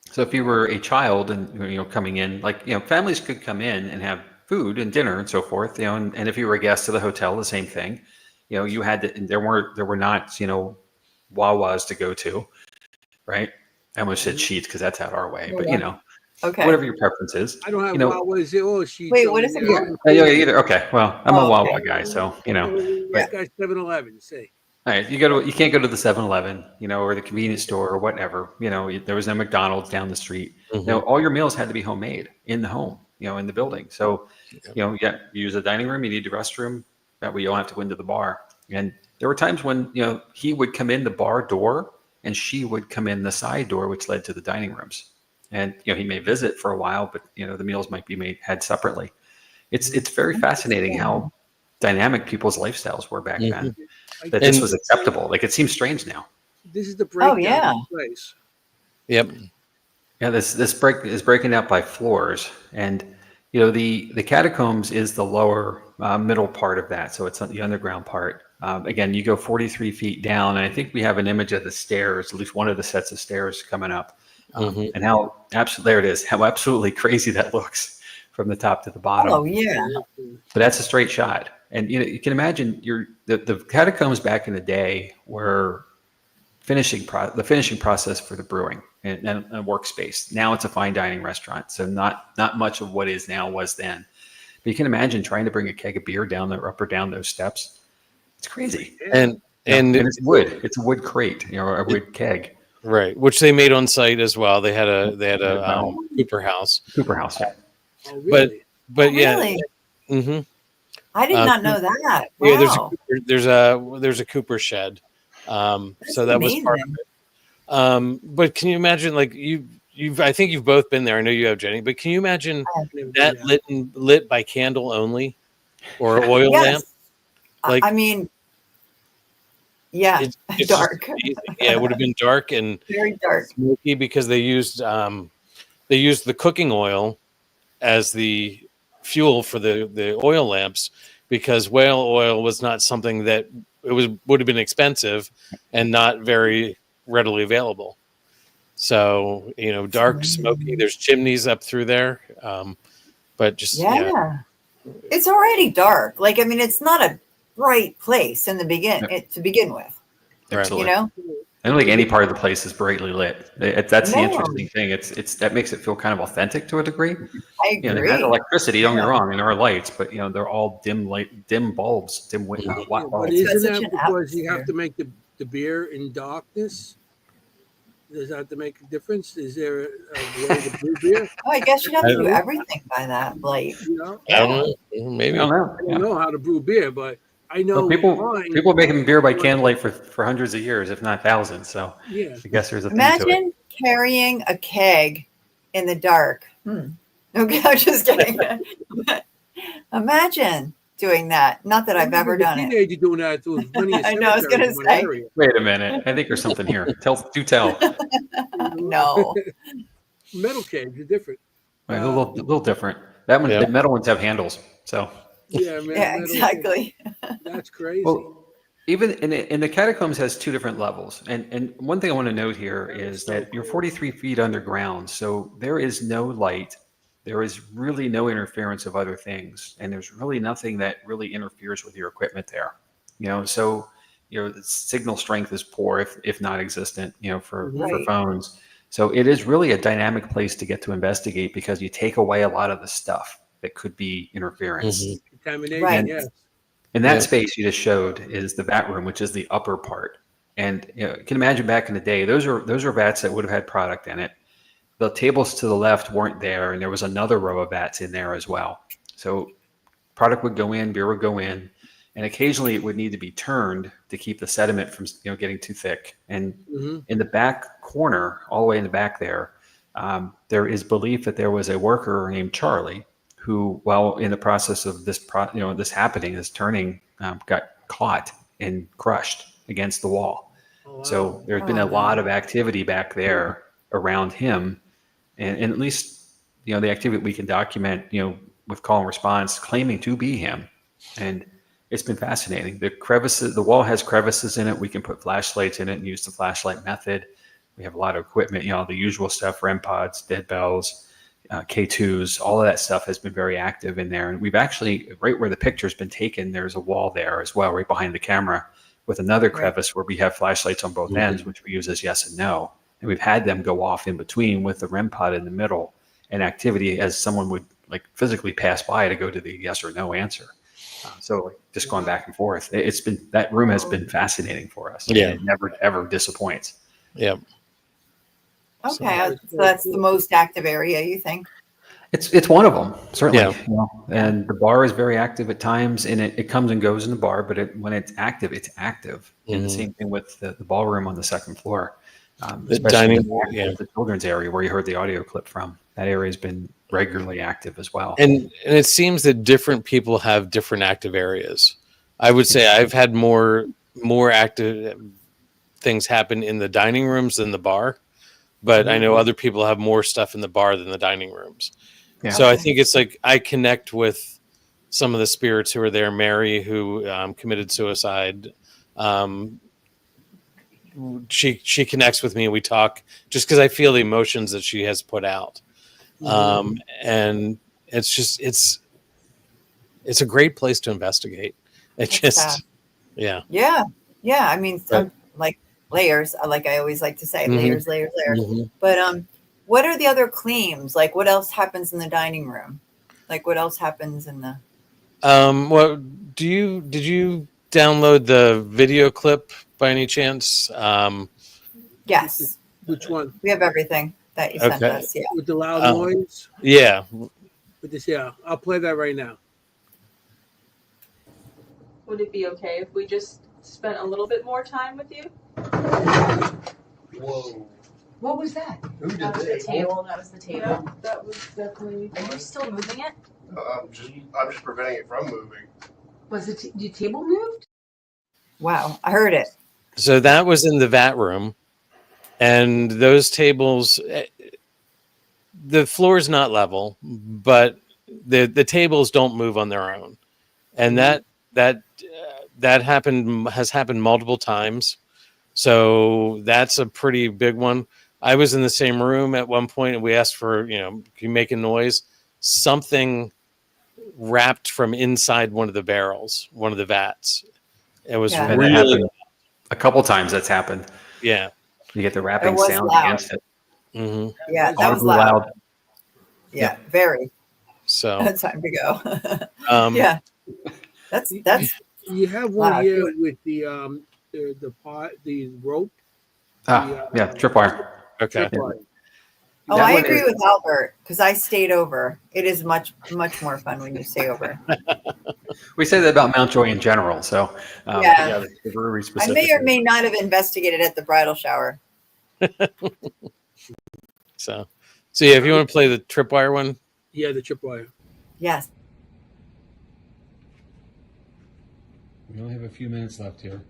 So if you were a child and coming in, families could come in and have food and dinner and so forth, and if you were a guest of the hotel, the same thing. You had to, and there were not, Wawas to go to, right? I almost said sheets because that's out our way, but whatever your preference is. I don't have Wawas or sheets. Wait, what is it? Yeah, either. Okay, well, I'm a Wawa guy, so That guy's 7-Eleven, say. All right, you can't go to the 7-Eleven, or the convenience store or whatever. There was no McDonald's down the street. All your meals had to be homemade in the home, in the building. So, you use the dining room, you need the restroom. That way you don't have to go into the bar. And there were times when, he would come in the bar door and she would come in the side door, which led to the dining rooms. And, he may visit for a while, but, the meals might be had separately. It's very fascinating how dynamic people's lifestyles were back then. That this was acceptable. Like, it seems strange now. This is the breakdown yeah. of the place. Yep. Yeah, this break is breaking out by floors, and the catacombs is the lower middle part of that, so it's the underground part. Again, you go 43 feet down, and I think we have an image of the stairs, at least one of the sets of stairs coming up, and how absolutely there it is, how absolutely crazy that looks from the top to the bottom. Oh yeah. But that's a straight shot, and you can imagine the catacombs back in the day were the finishing process for the brewing and a workspace. Now it's a fine dining restaurant, so not much of what is now was then. But you can imagine trying to bring a keg of beer down there, up or down those steps. It's crazy. And it's wood. It's a wood crate, a wood keg. right, which they made on site as well. They had a Cooper house. Cooper house. Yeah. Oh, really? But yeah. Really? Mm-hmm. I did not know that. Wow. Yeah, there's a Cooper shed. So that was part of it. But can you imagine, like I think you've both been there. I know you have, Jenny, but can you imagine that lit by candle only or oil lamp? Like, I mean, yeah, it's dark. Yeah, it would have been dark and very dark, smoky because they used the cooking oil as the fuel for the oil lamps, because whale oil was not something that would have been expensive and not very readily available. So, dark, smoky, there's chimneys up through there. But just, it's already dark. Like, I mean, it's not a bright place to begin with. Absolutely. You know? I don't think any part of the place is brightly lit. That's the interesting thing. It's that makes it feel kind of authentic to a degree. I agree. They have electricity, don't get me wrong, and there are lights, but they're all dim bulbs, dim watt bulbs. But isn't that because you have to make the beer in darkness? Does that have to make a difference? Is there a way to brew beer? Oh, I guess you have to do everything by that light. I don't know. Maybe. I don't know how to brew beer, but I know people are making beer by candlelight for hundreds of years, if not thousands. So I guess there's a thing to it. Imagine carrying a keg in the dark. Okay, I'm just kidding. Imagine doing that. Not that I've ever done it. Teenager doing that. I know. I was gonna say. Wait a minute. I think there's something here. Do tell. No. Metal kegs are different. Right, a little different. That one, the metal ones have handles. So. Yeah, exactly. That's crazy. Well, even in the catacombs has two different levels, and one thing I want to note here is that you're 43 feet underground, so there is no light, there is really no interference of other things, and there's really nothing that really interferes with your equipment there. So the signal strength is poor, if not existent. For phones. So it is really a dynamic place to get to investigate because you take away a lot of the stuff that could be interference. Contamination, right. Yes. And that space you just showed is the vat room, which is the upper part. And you can imagine back in the day, those are vats that would have had product in it. The tables to the left weren't there, and there was another row of vats in there as well. So product would go in, beer would go in, and occasionally it would need to be turned to keep the sediment from getting too thick. And in the back corner, all the way in the back there is belief that there was a worker named Charlie who, while in the process of this happening, this turning, got caught and crushed against the wall. Oh, wow. So there's been a lot of activity back there around him, and at least the activity we can document, with call and response, claiming to be him, and it's been fascinating. The wall has crevices in it. We can put flashlights in it and use the flashlight method. We have a lot of equipment, the usual stuff, REM pods, dead bells. K2s, all of that stuff has been very active in there. And we've actually, right where the picture's been taken, there's a wall there as well, right behind the camera, with another crevice where we have flashlights on both ends, which we use as yes and no. And we've had them go off in between with the REM pod in the middle and activity as someone would physically pass by to go to the yes or no answer. So just going back and forth, that room has been fascinating for us. Yeah. It never, ever disappoints. Yeah. Okay, so that's the most active area, you think? It's one of them, certainly. Yeah. And the bar is very active at times, and it comes and goes in the bar, but when it's active, it's active. And the same thing with the ballroom on the second floor. The dining, the children's area where you heard the audio clip from. That area has been regularly active as well. And it seems that different people have different active areas. I would say I've had more active things happen in the dining rooms than the bar, but I know other people have more stuff in the bar than the dining rooms. Yeah. So I Okay. think it's like I connect with some of the spirits who are there. Mary, who committed suicide, she connects with me and we talk just because I feel the emotions that she has put out. And it's just it's a great place to investigate. It That's just fab. yeah. Yeah. Yeah. I mean, But- like layers, like I always like to say, Mhm. layers, layers, layers. Mhm. But what are the other claims? Like, what else happens in the dining room? Like, what else happens in the? Well, did you download the video clip by any chance? Yes, Which one? we have everything that you sent Okay. us. Yeah. With the loud Oh. noise? Yeah. With this, yeah. I'll play that right now. Would it be okay if we just spent a little bit more time with you? Whoa. What was that? Who did That was the this? table. That was the table. Yeah, that was definitely. Are you still moving it? I'm just preventing it from moving. Was it the table moved? Wow, I heard it. So that was in the vat room, and those tables, the floor is not level, but the tables don't move on their own, and that has happened multiple times. So that's a pretty big one. I was in the same room at one point, and we asked for, can you make a noise? Something wrapped from inside one of the barrels, one of the vats. It was Yeah. And that really, happened a couple times. That's happened. yeah. You get the rapping was sound loud. against it. Hmm. Yeah, that was Audibly loud. Yeah, very. So, Time to go. um, Yeah, that's You have one Wow, here good. with the rope. Yeah, tripwire. okay. tripwire. Oh, That I one agree is- with Albert because I stayed over. It is much more fun when you stay over. We say that about Mountjoy in general. So Yeah. the brewery I specifically. may or may not have investigated at the bridal shower. So yeah, if you want to play the tripwire one, Yeah, the tripwire. Yes. We only have a few minutes left here.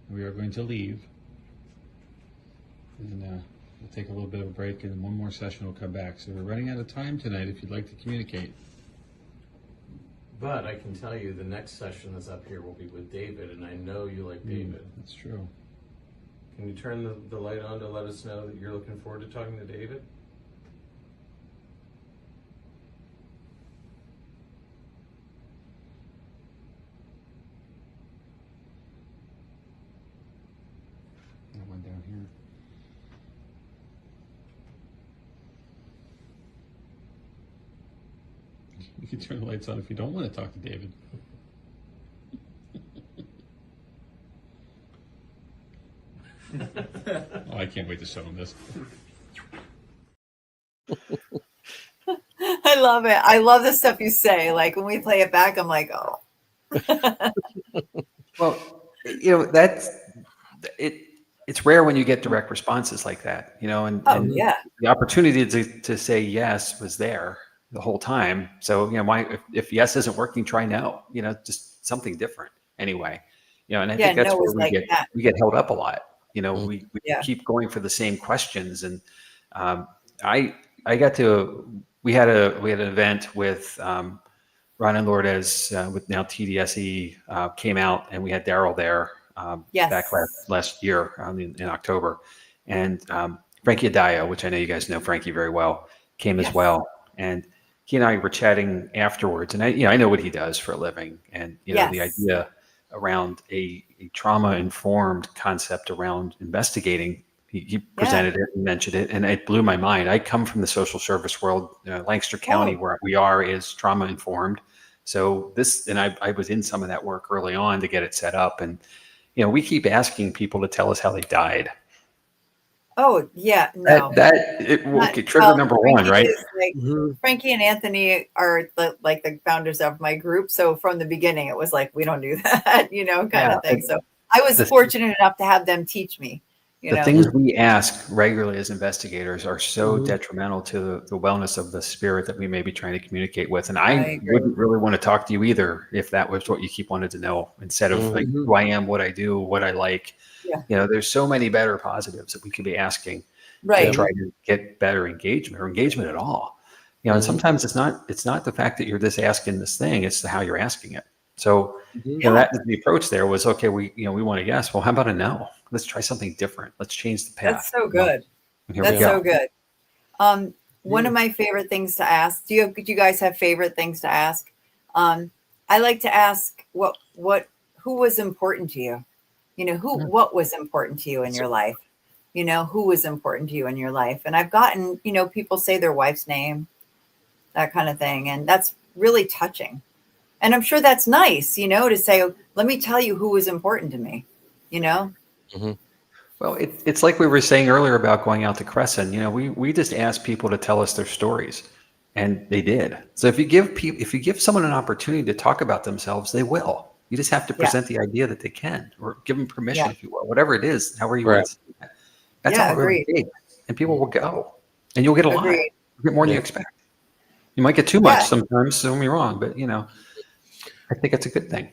We are going to leave. And we'll take a little bit of a break, and one more session will come back. So we're running out of time tonight if you'd like to communicate. but I can tell you the next session that's up here will be with David, and I know you like David. That's true. Can you turn the light on to let us know that you're looking forward to talking to David? That one down here. You can turn the lights on if you don't want to talk to David. Oh, I can't wait to show him this. I love it. I love the stuff you say. Like when we play it back, I'm like, oh. Well, that's it. It's rare when you get direct responses like that, and, Oh, and yeah. the opportunity to say yes was there the whole time. So, why, if yes isn't working, try no, just something different anyway, and I Yeah, think that's no where is like that. we get held up a lot. We Yeah. keep going for the same questions. And we had an event with Ron and Lourdes with now TDSE came out, and we had Daryl there Yes. back last year in October. And Frankie Adaya, which I know you guys know Frankie very well, came as Yes. well. And he and I were chatting afterwards. And I know what he does for a living. And, the Yes. idea around a trauma-informed concept around investigating, he presented it and mentioned it, and it blew my mind. I come from the social service world. Lancaster County, where we are, is trauma-informed. So I was in some of that work early on to get it set up. And, we keep asking people to tell us how they died. Oh, yeah. No. Trigger number one, Frankie right? is like, Frankie and Anthony are the founders of my group. So from the beginning, it was like, we don't do that, kind of thing. So I was fortunate enough to have them teach me, The things we ask regularly as investigators are so detrimental to the wellness of the spirit that we may be trying to communicate with. And I wouldn't really want to talk to you either if that was what you keep wanting to know, instead of like who I am, what I do, what I like. Yeah. You know, there's so many better positives that we could be asking Right. to try to get better engagement or engagement at all. You know, and sometimes it's not the fact that you're just asking this thing, it's how you're asking it. So, you know, that the approach there was, okay, we want to yes. Well, how about a no? Let's try something different. Let's change the path. That's so good. And here That's we go. so good. One of my favorite things to ask. Do you guys have favorite things to ask? I like to ask who was important to you? You know, what was important to you in your life? You know, who was important to you in your life? And I've gotten, you know, people say their wife's name, that kind of thing. And that's really touching. And I'm sure that's nice, you know, to say, let me tell you who was important to me, you know? Well, it's like we were saying earlier about going out to Crescent. You know, we just asked people to tell us their stories, and they did. So if you give someone an opportunity to talk about themselves, they will. You just have to present the idea that they can, or give them permission, if you will, whatever it is, however you want to say that. That's all it really takes. And people will go, and you'll get a lot. You'll get more than you expect. You might get too much sometimes, don't get me wrong, but you know, I think it's a good thing.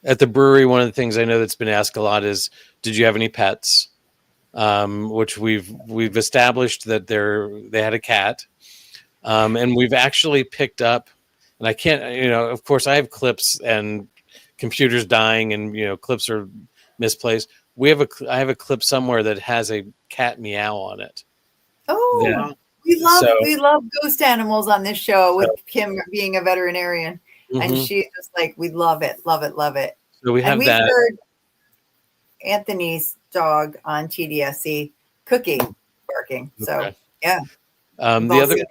At the brewery, one of the things I know that's been asked a lot is, did you have any pets? Which we've established that they had a cat, and we've actually picked up. And I can't, you know, of course, I have clips and computers dying, and you know, clips are misplaced. I have a clip somewhere that has a cat meow on it. Oh, we love ghost animals on this show with Kimm being a veterinarian. And she's just like, we love it. So we've heard Anthony's dog on TDSC, Cookie, barking. So yeah. The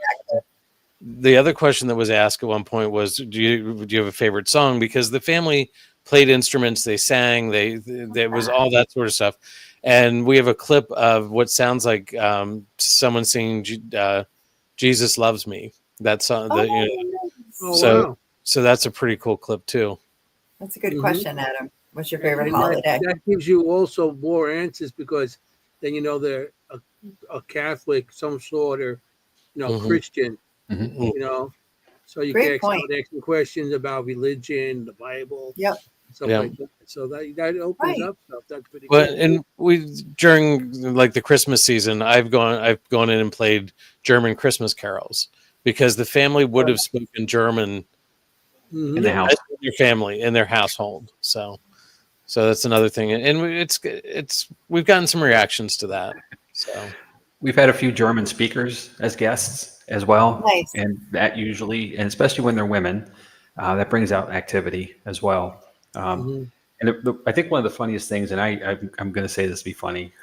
other question that was asked at one point was, do you have a favorite song? Because the family played instruments, they sang, there was all that sort of stuff. And we have a clip of what sounds like someone singing Jesus Loves Me. That song. So that's a pretty cool clip too. That's a good question, Adam. What's your favorite holiday? That gives you also more answers, because then you know they're a Catholic, some sort, or you know, Christian. You know, so you can start asking questions about religion, the Bible, stuff like that. So that opens up stuff. That's pretty cool. And during like the Christmas season, I've gone in and played German Christmas carols, because the family would have spoken German in the house, your family, in their household. So that's another thing, and we've gotten some reactions to that. So we've had a few German speakers as guests as well, nice. And that usually, and especially when they're women, that brings out activity as well. And I think one of the funniest things, and I'm going to say this to be funny,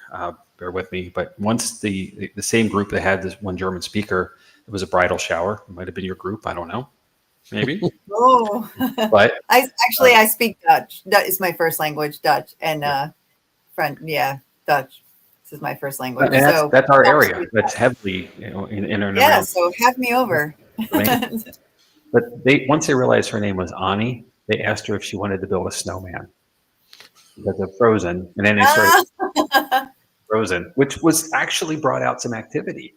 bear with me, but once the same group that had this one German speaker, it was a bridal shower. It might have been your group, I don't know. Maybe. But I speak Dutch. That is my first language, Dutch, and Dutch. This is my first language. And that's our area. That's heavily, you know, in and around. Yeah, so have me over. But once they realized her name was Ani, they asked her if she wanted to build a snowman because of Frozen, and then they started Frozen, which was actually brought out some activity.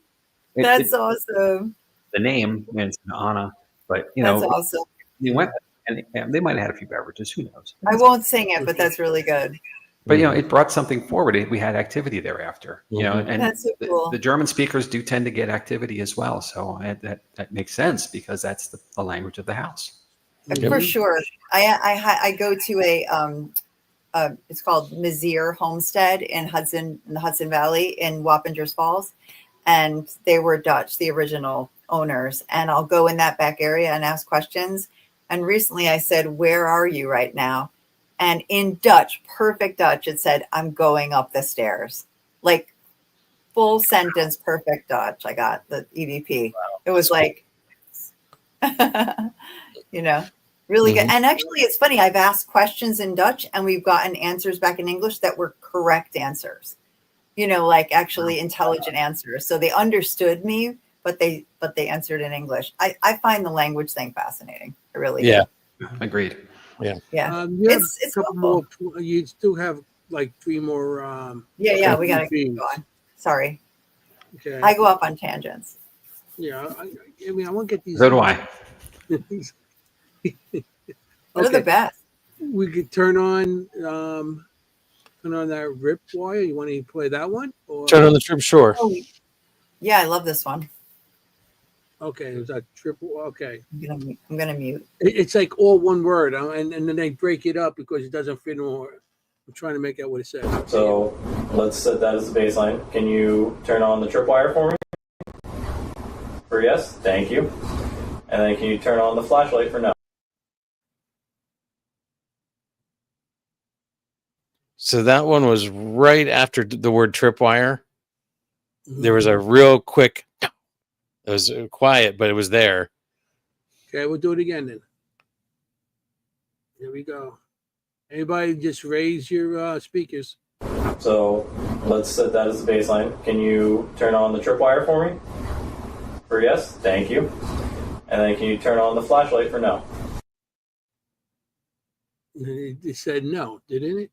That's awesome. The name means Anna. But you know, that's awesome. They went and they might have had a few beverages. Who knows? I won't sing it, but that's really good. But you know, it brought something forward. We had activity thereafter. You know, and that's so cool. The German speakers do tend to get activity as well. So that makes sense, because that's the language of the house. For sure. I go to it's called Mizzier Homestead in the Hudson Valley in Wappingers Falls, and they were Dutch, the original owners, and I'll go in that back area and ask questions. And recently I said, "Where are you right now?" And in Dutch, perfect Dutch, it said, "I'm going up the stairs." Like full sentence, perfect Dutch. I got the EVP. Wow. It was like, you know, really good. And actually, it's funny. I've asked questions in Dutch and we've gotten answers back in English that were correct answers, you know, like actually intelligent answers. So they understood me, but they answered in English. I find the language thing fascinating. I really do. Agreed. Yeah. It's more, you still have like 3 more. Yeah, we gotta themes. go on. Sorry, Okay. I go off on tangents. Yeah. I mean, I want to get these. So do I. They're the best. We could turn on that rip wire. You want to play that one? Or Turn on the trip, sure. Oh, yeah, I love this one. okay, it was a triple. Okay, I'm gonna mute. it's like all one word, and then they break it up because it doesn't fit in order. I'm trying to make out what it says. So let's set that as the baseline. Can you turn on the tripwire for me? For yes, thank you. And then can you turn on the flashlight for no? So that one was right after the word tripwire. Mm-hmm. There was a real quick. It was quiet, but it was there. Okay, we'll do it again then. Here we go. Anybody just raise your speakers. So let's set that as the baseline. Can you turn on the tripwire for me? For yes, thank you. And then can you turn on the flashlight for no? It said no, didn't it?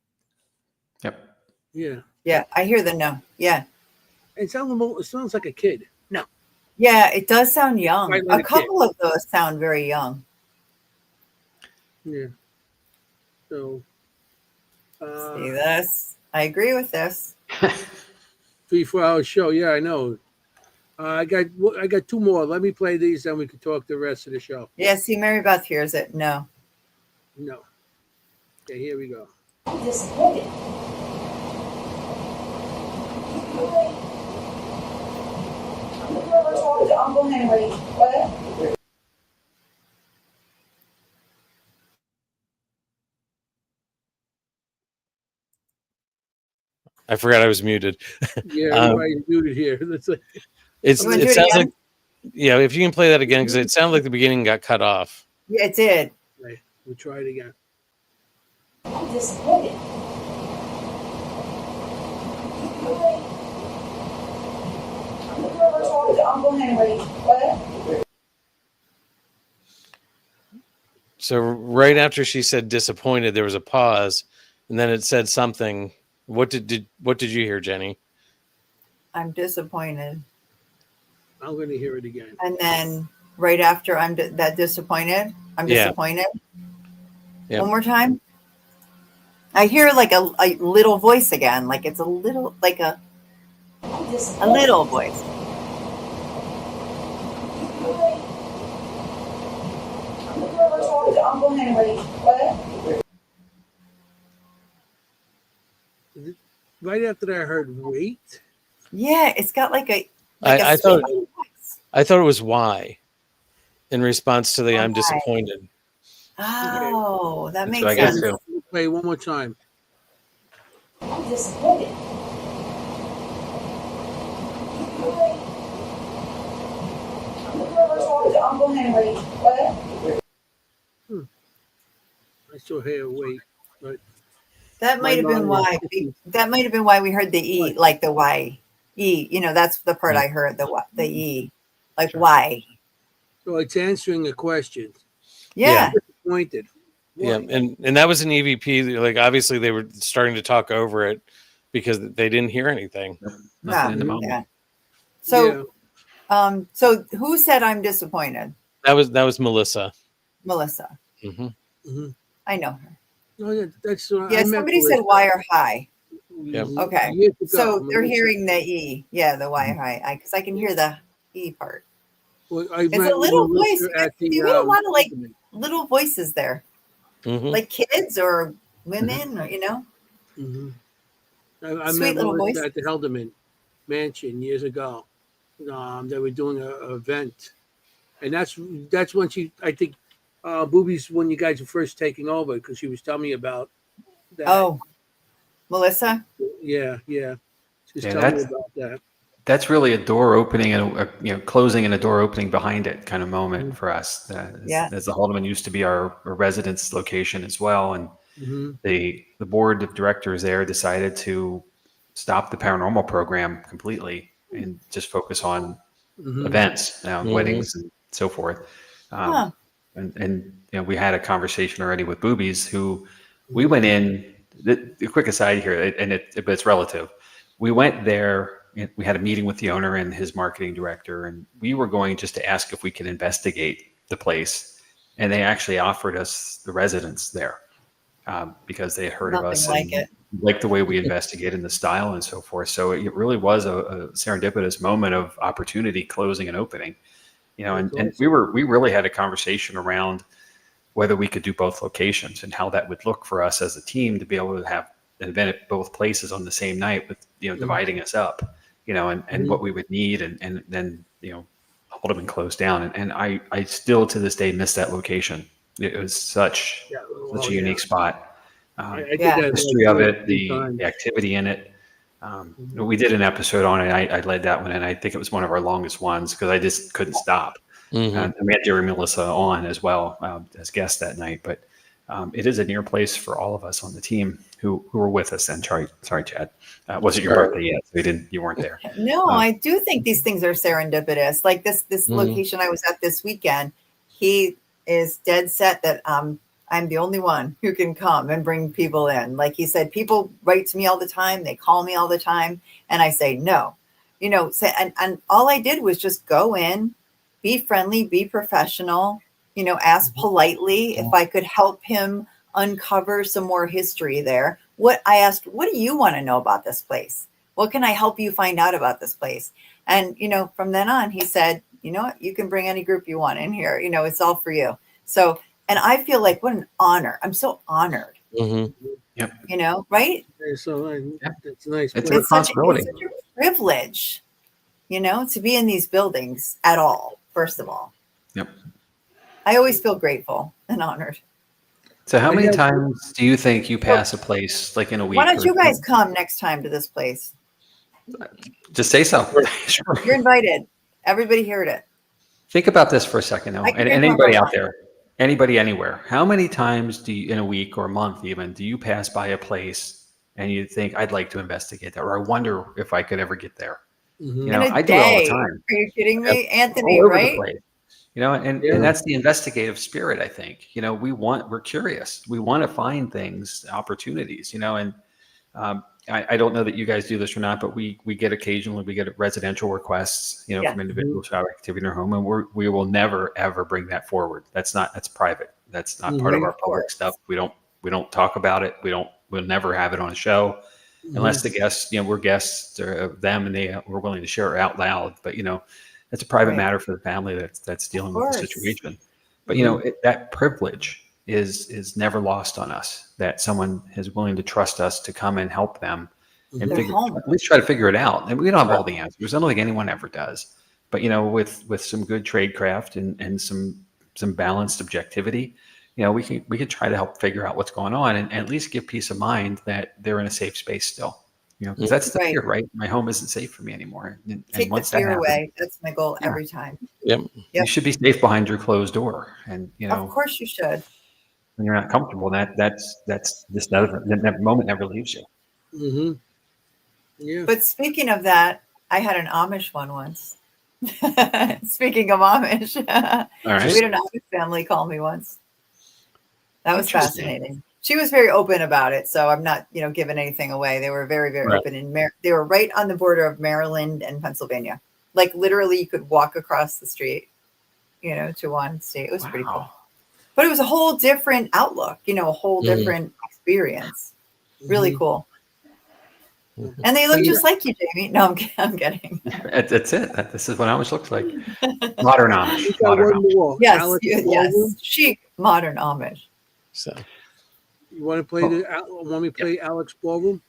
Yep. Yeah. Yeah, I hear the no. Yeah. It sounds like a kid. No. Yeah, it does sound young. Right, like A couple of those sound very young. Yeah. So. See this? I agree with this. 3-4 hour show. Yeah, I know. I got 2 more. Let me play these, then we can talk the rest of the show. Yeah, see, Mary Beth hears it. No. No. Okay, here we go. I'm disappointed. Have you ever talked to Uncle Henry? What? I forgot I was muted. Yeah, everybody's muted here. That's like, it do it sounds again? like, yeah, if you can play that again, because it sounded like the beginning got cut off. Yeah, it did. right, we'll try it again. I'm disappointed. Have you ever talked to Uncle Henry? What? So right after she said disappointed, there was a pause, and then it said something. What did you hear, Jenny? I'm disappointed. I'm going to hear it again. And then right after that disappointed, I'm Yeah. disappointed. Yeah. One more time. I hear like a little voice again. Like it's a little, like a little voice. Have you ever talked to Uncle Henry? What? Right after that, I heard wait. Yeah, it's got like a. I sweet thought little voice. it was why, in response to the I'm Why? disappointed. Oh, that makes what I guess sense. too. Play one more time. I'm disappointed. Have you ever talked to Uncle Henry? What? I still hear wait, but That might have My been mom why. was- That might have been why we heard the E, What? like the Y. E, that's the part Yeah. I heard, the E. Like why. so it's answering a question. Yeah. Disappointed. Yeah, Why? and that was an EVP. Like obviously they were starting to talk over it because they didn't hear anything. Nothing in the moment. Yeah. So, so who said I'm disappointed? That was Melissa. Melissa. Hmm. Mhm. I know her. Oh, yeah, that's. Yeah, I met somebody Melissa. said wire high. Yep. Okay. Years ago, So they're Melissa. hearing the E. Yeah, the wire high. Because I can hear the E part. Well, I It's met a little Melissa voice. at the, We have a lot of like Ultimate. little voices there, Hmm. like kids or women, or Mhm. I Sweet met little Melissa voice. at the Helderman Mansion years ago. They were doing an event, and that's when I think, Boobies, when you guys were first taking over, because she was telling me about that. Oh, Melissa. Yeah. She's Yeah, telling me about that. That's really a door opening and a closing and a door opening behind it kind of moment for us. Yeah. As the Haldeman used to be our residence location as well, and Mm-hmm. the board of directors there decided to stop the paranormal program completely and just focus on Mm-hmm. events, Mhm. weddings and so forth. Huh. And we had a conversation already with Boobies, who we went in the quick aside here, but it's relative. We went there. We had a meeting with the owner and his marketing director, and we were going just to ask if we could investigate the place. And they actually offered us the residence there because they had heard of Nothing us like and it. liked the way we investigated the style and so forth. So it really was a serendipitous moment of opportunity closing and opening. And we really had a conversation around whether we could do both locations and how that would look for us as a team to be able to have an event at both places on the same night with, dividing us up, and what we would need and then, hold them and close down. And I still to this day miss that location. It was such a unique spot. I did Yeah. that The history of it, three the times. activity in it. We did an episode on it. I led that one, and I think it was one of our longest ones because I just couldn't stop. And we had Jerry and Melissa on as well as guests that night. But it is a near place for all of us on the team who were with us. And sorry, Chad, wasn't your birthday yet, so you weren't there. No, I do think these things are serendipitous. Like this location I was at this weekend, he is dead set that I'm the only one who can come and bring people in. Like he said, people write to me all the time, they call me all the time, and I say no. And all I did was just go in, be friendly, be professional, ask politely if I could help him uncover some more history there. I asked, what do you want to know about this place? What can I help you find out about this place? And, from then on, he said, you know what, you can bring any group you want in here. It's all for you. So, and I feel like what an honor. I'm so honored. Yep. Right? So it's nice. It's a responsibility. It's such a privilege, to be in these buildings at all, first of all. Yep. I always feel grateful and honored. So how many times do you think you pass a place like in a week? Why don't you guys come next time to this place? Just say so. Sure. You're invited. Everybody heard it. Think about this for a second, though. And anybody out there, anybody anywhere, how many times do you, in a week or a month even, do you pass by a place and you think, I'd like to investigate that, or I wonder if I could ever get there? I do it all the time. Are you kidding me, Anthony? All over right? the place. And that's the investigative spirit, I think. We're curious. We want to find things, opportunities, and I don't know that you guys do this or not, but we get residential requests, from individuals who have activity in their home, and we will never, ever bring that forward. That's private. That's not part of our public stuff. We don't talk about it. We'll never have it on a show unless the guests, we're guests of them and we're willing to share it out loud. But, it's a private matter for the family that's dealing with the situation. But that privilege is never lost on us, that someone is willing to trust us to come and help them and at least try to figure it out. And we don't have all the answers. I don't think anyone ever does. But with some good tradecraft and some balanced objectivity, we can try to help figure out what's going on and at least give peace of mind that they're in a safe space still. Because that's the fear, right? My home isn't safe for me anymore. Take the fear away. That's my goal every time. Yep. You should be safe behind your closed door. And, of course you should. When you're not comfortable, that moment never leaves you. Mm-hmm. Yeah. But speaking of that, I had an Amish one once. Speaking of Amish, All right. we had an Amish family call me once. That was fascinating. She was very open about it, so I'm not, giving anything away. They were very, very open. They were right on the border of Maryland and Pennsylvania. Like literally, you could walk across the street, to one state. It was pretty cool. But it was a whole different outlook, a whole different experience. Really cool. And they look just like you, Jamie. No, I'm kidding. That's it. This is what Amish looks like. Modern Amish. Yes. Chic, modern Amish. So, you want to play want me to play Alex Ballroom?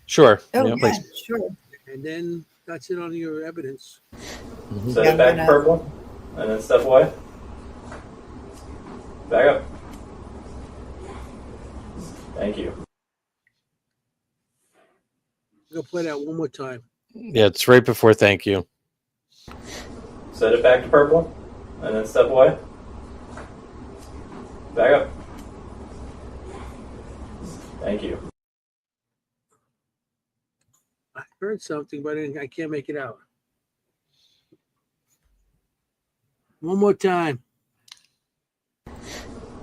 Sure. Oh, yeah, sure. And then that's it on your evidence. Set it back to purple, and then step away. Back up. Thank you. Go play that one more time. Yeah, it's right before thank you. Set it back to purple, and then step away. Back up. Thank you. I heard something, but I can't make it out. One more time.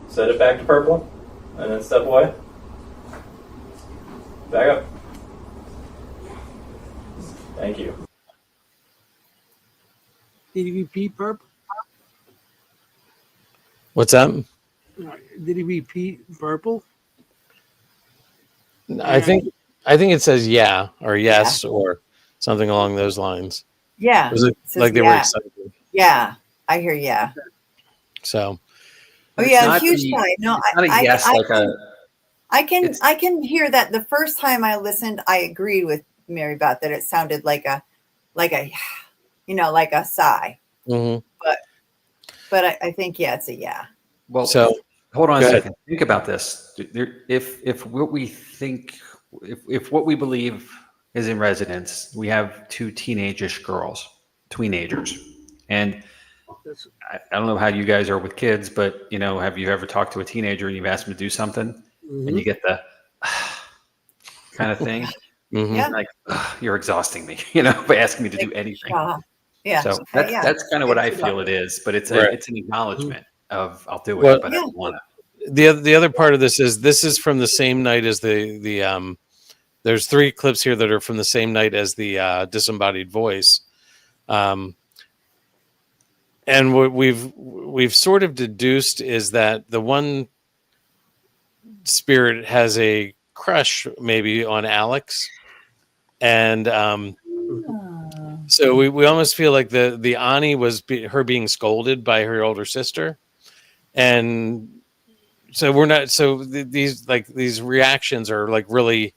Set it back to purple, and then step away. Back up. Thank you. Did he repeat purple? What's that? Did he repeat purple? I think it says yeah or yes or something along those lines. Yeah. Was it says like they were yeah. excited? Yeah, I hear yeah. So, Oh It's yeah, not huge the- guy. No, it's not a yes, like a. I can hear that. The first time I listened, I agreed with Mary Beth that it sounded like a like a sigh. mhm. But I think it's a yeah. Well, So hold on a go ahead. second. Think about this. If what we think, if what we believe is in residence, we have two teenagers, and That's, I don't know how you guys are with kids, but have you ever talked to a teenager and you've asked them to do something, and you get the kind of thing? Mhm. Yeah. Like, you're exhausting me, by asking me to do anything. Yeah. So that's kind of what I feel it is, but it's Right. it's an acknowledgement of I'll do it, Well, but I don't want to. The other part of this is from the same night as the there's 3 clips here that are from the same night as the disembodied voice. And what we've sort of deduced is that the one spirit has a crush maybe on Alex, and so we almost feel like the Ani was her being scolded by her older sister, and so we're not. So these reactions are like really,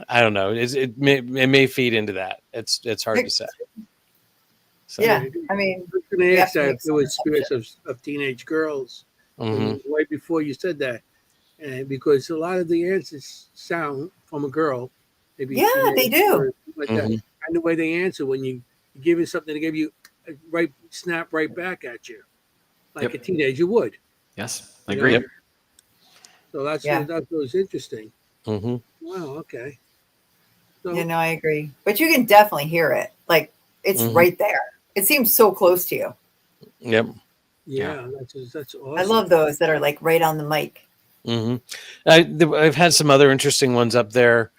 I don't know. It may feed into that. It's hard to say. So, Yeah, I mean, I was going to ask we have to that make if there was some spirits of teenage girls. mhm. Right before you said that, and because a lot of the answers sound from a girl, maybe Yeah, teenage they do. or like that, Mhm. and the way they answer when you give it something to give you right snap right back at you, like Yep. a teenager would. Yes, I You agree. know? So that was interesting. Mhm. Wow. Okay. So I agree. But you can definitely hear it. Like it's Mhm. right there. It seems so close to you. Yep. yeah, that's awesome. I love those that are like right on the mic. Mm-hmm. I've had some other interesting ones up there.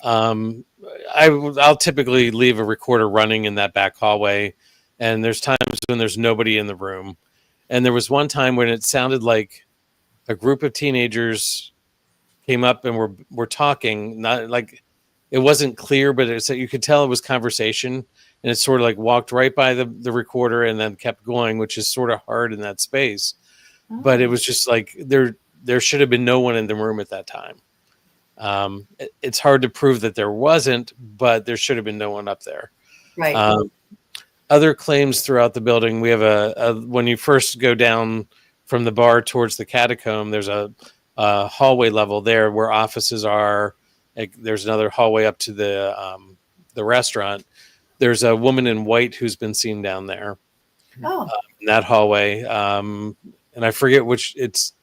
I'll typically leave a recorder running in that back hallway, and there's times when there's nobody in the room. And there was one time when it sounded like a group of teenagers came up and were talking. Not like it wasn't clear, but you could tell it was conversation, and it sort of like walked right by the recorder and then kept going, which is sort of hard in that space. But it was just like there should have been no one in the room at that time. It's hard to prove that there wasn't, but there should have been no one up there. Right. Other claims throughout the building, we have when you first go down from the bar towards the catacomb, there's a hallway level there where offices are. There's another hallway up to the restaurant. There's a woman in white who's been seen down there. Oh. In that hallway. And I forget which it's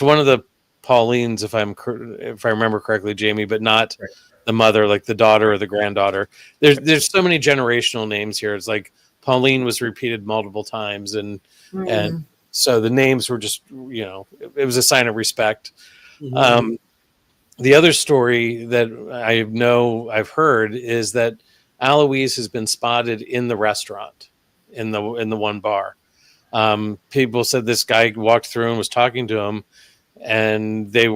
one of the Paulines, if I remember correctly, Jamie, but not the mother, like the daughter or the granddaughter. There's so many generational names here. It's like Pauline was repeated multiple times, and so the names were just it was a sign of respect. Mhm. The other story that I've heard is that Aloise has been spotted in the restaurant in the one bar. People said this guy walked through and was talking to him, and they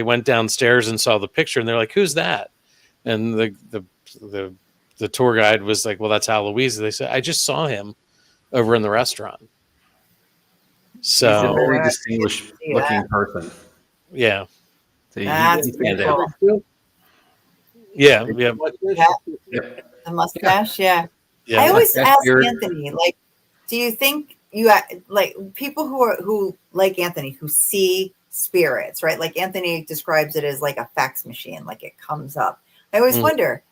went downstairs and saw the picture, and they're like, "Who's that?" And the tour guide was like, "Well, that's Aloise." They said, "I just saw him over in the restaurant." He's a So very distinguished looking person. yeah, So That's he stands pretty out. cool. yeah. Yeah. The mustache, yeah. Yeah. I always Mustache, ask beard. Anthony, like, do you think like people who like Anthony who see spirits, right? Like Anthony describes it as like a fax machine, like it comes up. I always wonder,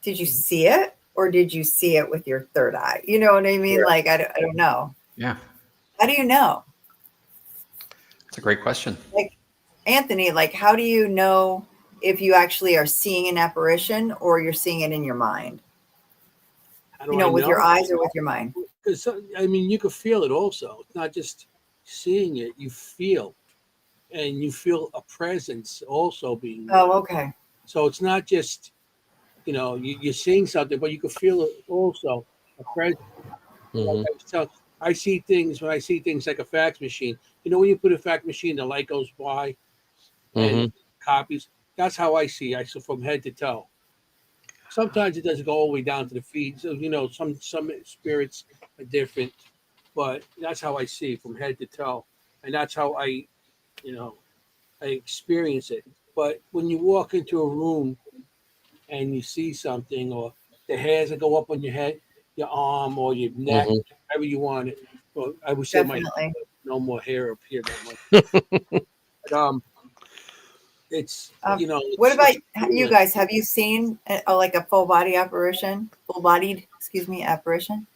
did you see it or did you see it with your third eye? You know what I mean? Yeah. Like I don't know. Yeah, How do you know? it's a great question. Like Anthony, like how do you know if you actually are seeing an apparition or you're seeing it in your mind? How do I With your know? eyes or with your mind? Because I mean, you could feel it also. It's not just seeing it; you feel and you feel a presence also being there. Oh, okay. So it's not just, you're seeing something, but you can feel it also, a presence. Like Mhm. I see things when I see things like a fax machine. When you put a fax machine, the light goes by and Mhm. copies. That's how I see. I saw from head to toe. Sometimes it doesn't go all the way down to the feet. So some spirits are different, but that's how I see from head to toe, and that's how you know I experience it. But when you walk into a room and you see something, or the hairs that go up on your head, your arm or your neck, Mhm. whatever you want it. Well, I would say my Definitely. no more hair up here that much. But, it's What about it's you feeling. guys? Have you seen like a full body apparition? Full bodied, excuse me, apparition?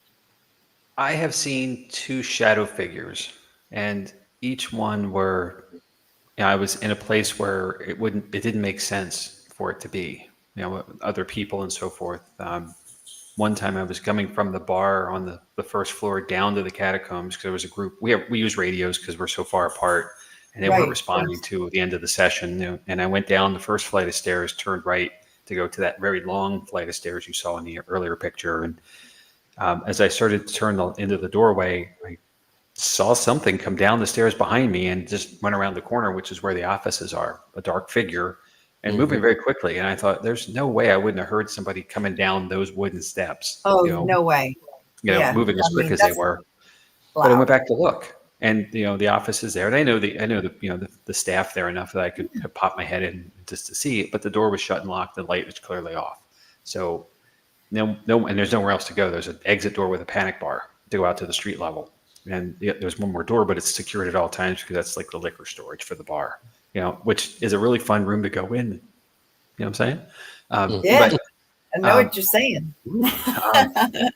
I have seen two shadow figures, and each one were, I was in a place where it didn't make sense for it to be, with other people and so forth. One time I was coming from the bar on the first floor down to the catacombs because there was a group. We use radios because we're so far apart, and they weren't Right. responding to the end of the session. And I went down the first flight of stairs, turned right to go to that very long flight of stairs you saw in the earlier picture. And as I started to turn into the doorway, I saw something come down the stairs behind me and just went around the corner, which is where the offices are, a dark figure and moving Mhm. very quickly. And I thought, there's no way I wouldn't have heard somebody coming down those wooden steps, Oh, no way. Yeah. moving as I quick mean, as they that's were. But I went loud. back to look, and the office is there. And I know the staff there enough that I could pop my head in just to see it. But the door was shut and locked. The light was clearly off. So no, and there's nowhere else to go. There's an exit door with a panic bar to go out to the street level, and there's one more door, but it's secured at all times because that's like the liquor storage for the bar. Which is a really fun room to go in. You know what I'm saying? Yeah. But I know what you're saying. um,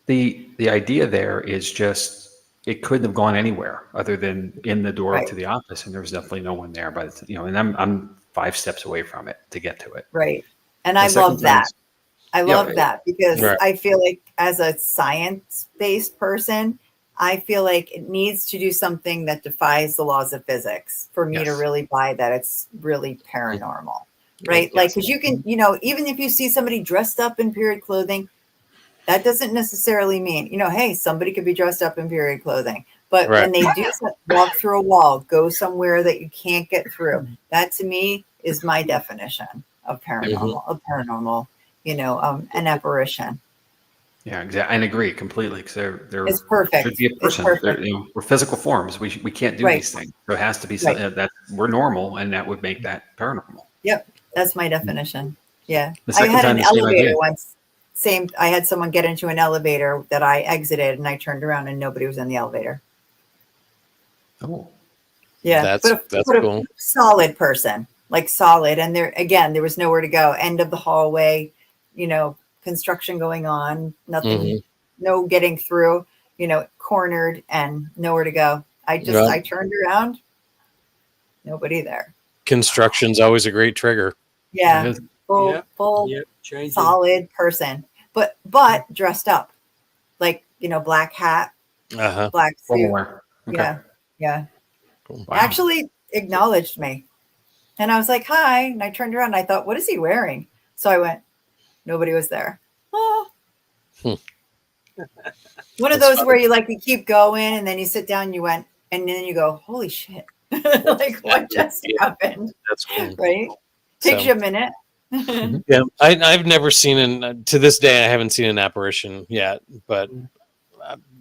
the idea there is just it couldn't have gone anywhere other than in the door Right. to the office, and there was definitely no one there. But and I'm 5 steps away from it to get to it. Right. And The I second love time, that. I yeah, love that because Right. I feel like as a science-based person, I feel like it needs to do something that defies the laws of physics for me to yes, really buy that it's really paranormal. Right? Like, yes, because you can, even if you see somebody dressed up in period clothing, that doesn't necessarily mean, hey, somebody could be dressed up in period clothing. But Right. when they do walk through a wall, go somewhere that you can't get through, that to me is my definition of Mhm. paranormal, an apparition. yeah, exactly. And agree completely because there It's should perfect. be a It's person. perfect. We're physical forms. We can't do Right. these things. There has to be Right. something that we're normal, and that would make that paranormal. Yep. That's my definition. Yeah. The I second had time, an the same elevator idea. once. I had someone get into an elevator that I exited and I turned around and nobody was in the elevator. Oh, Yeah. That's But a cool. solid person, like solid. And there was nowhere to go. End of the hallway, construction going on, nothing, Mhm. no getting through, cornered and nowhere to go. Well, I turned around, nobody there. construction's always a great trigger. Yeah. it is. Full Yep, changing. solid person, but dressed up, like, black hat, Uh-huh. black Formal suit. wear. Okay. Yeah. Yeah. Cool. Wow. Actually acknowledged me. And I was like, hi. And I turned around and I thought, what is he wearing? So I went, nobody was there. Oh. Hmm. One of That's those funny. where you keep going and then you sit down, and then you go, holy shit. Like, what just happened? That's cool. Right? Takes So you a minute. yeah, I've never seen to this day I haven't seen an apparition yet, but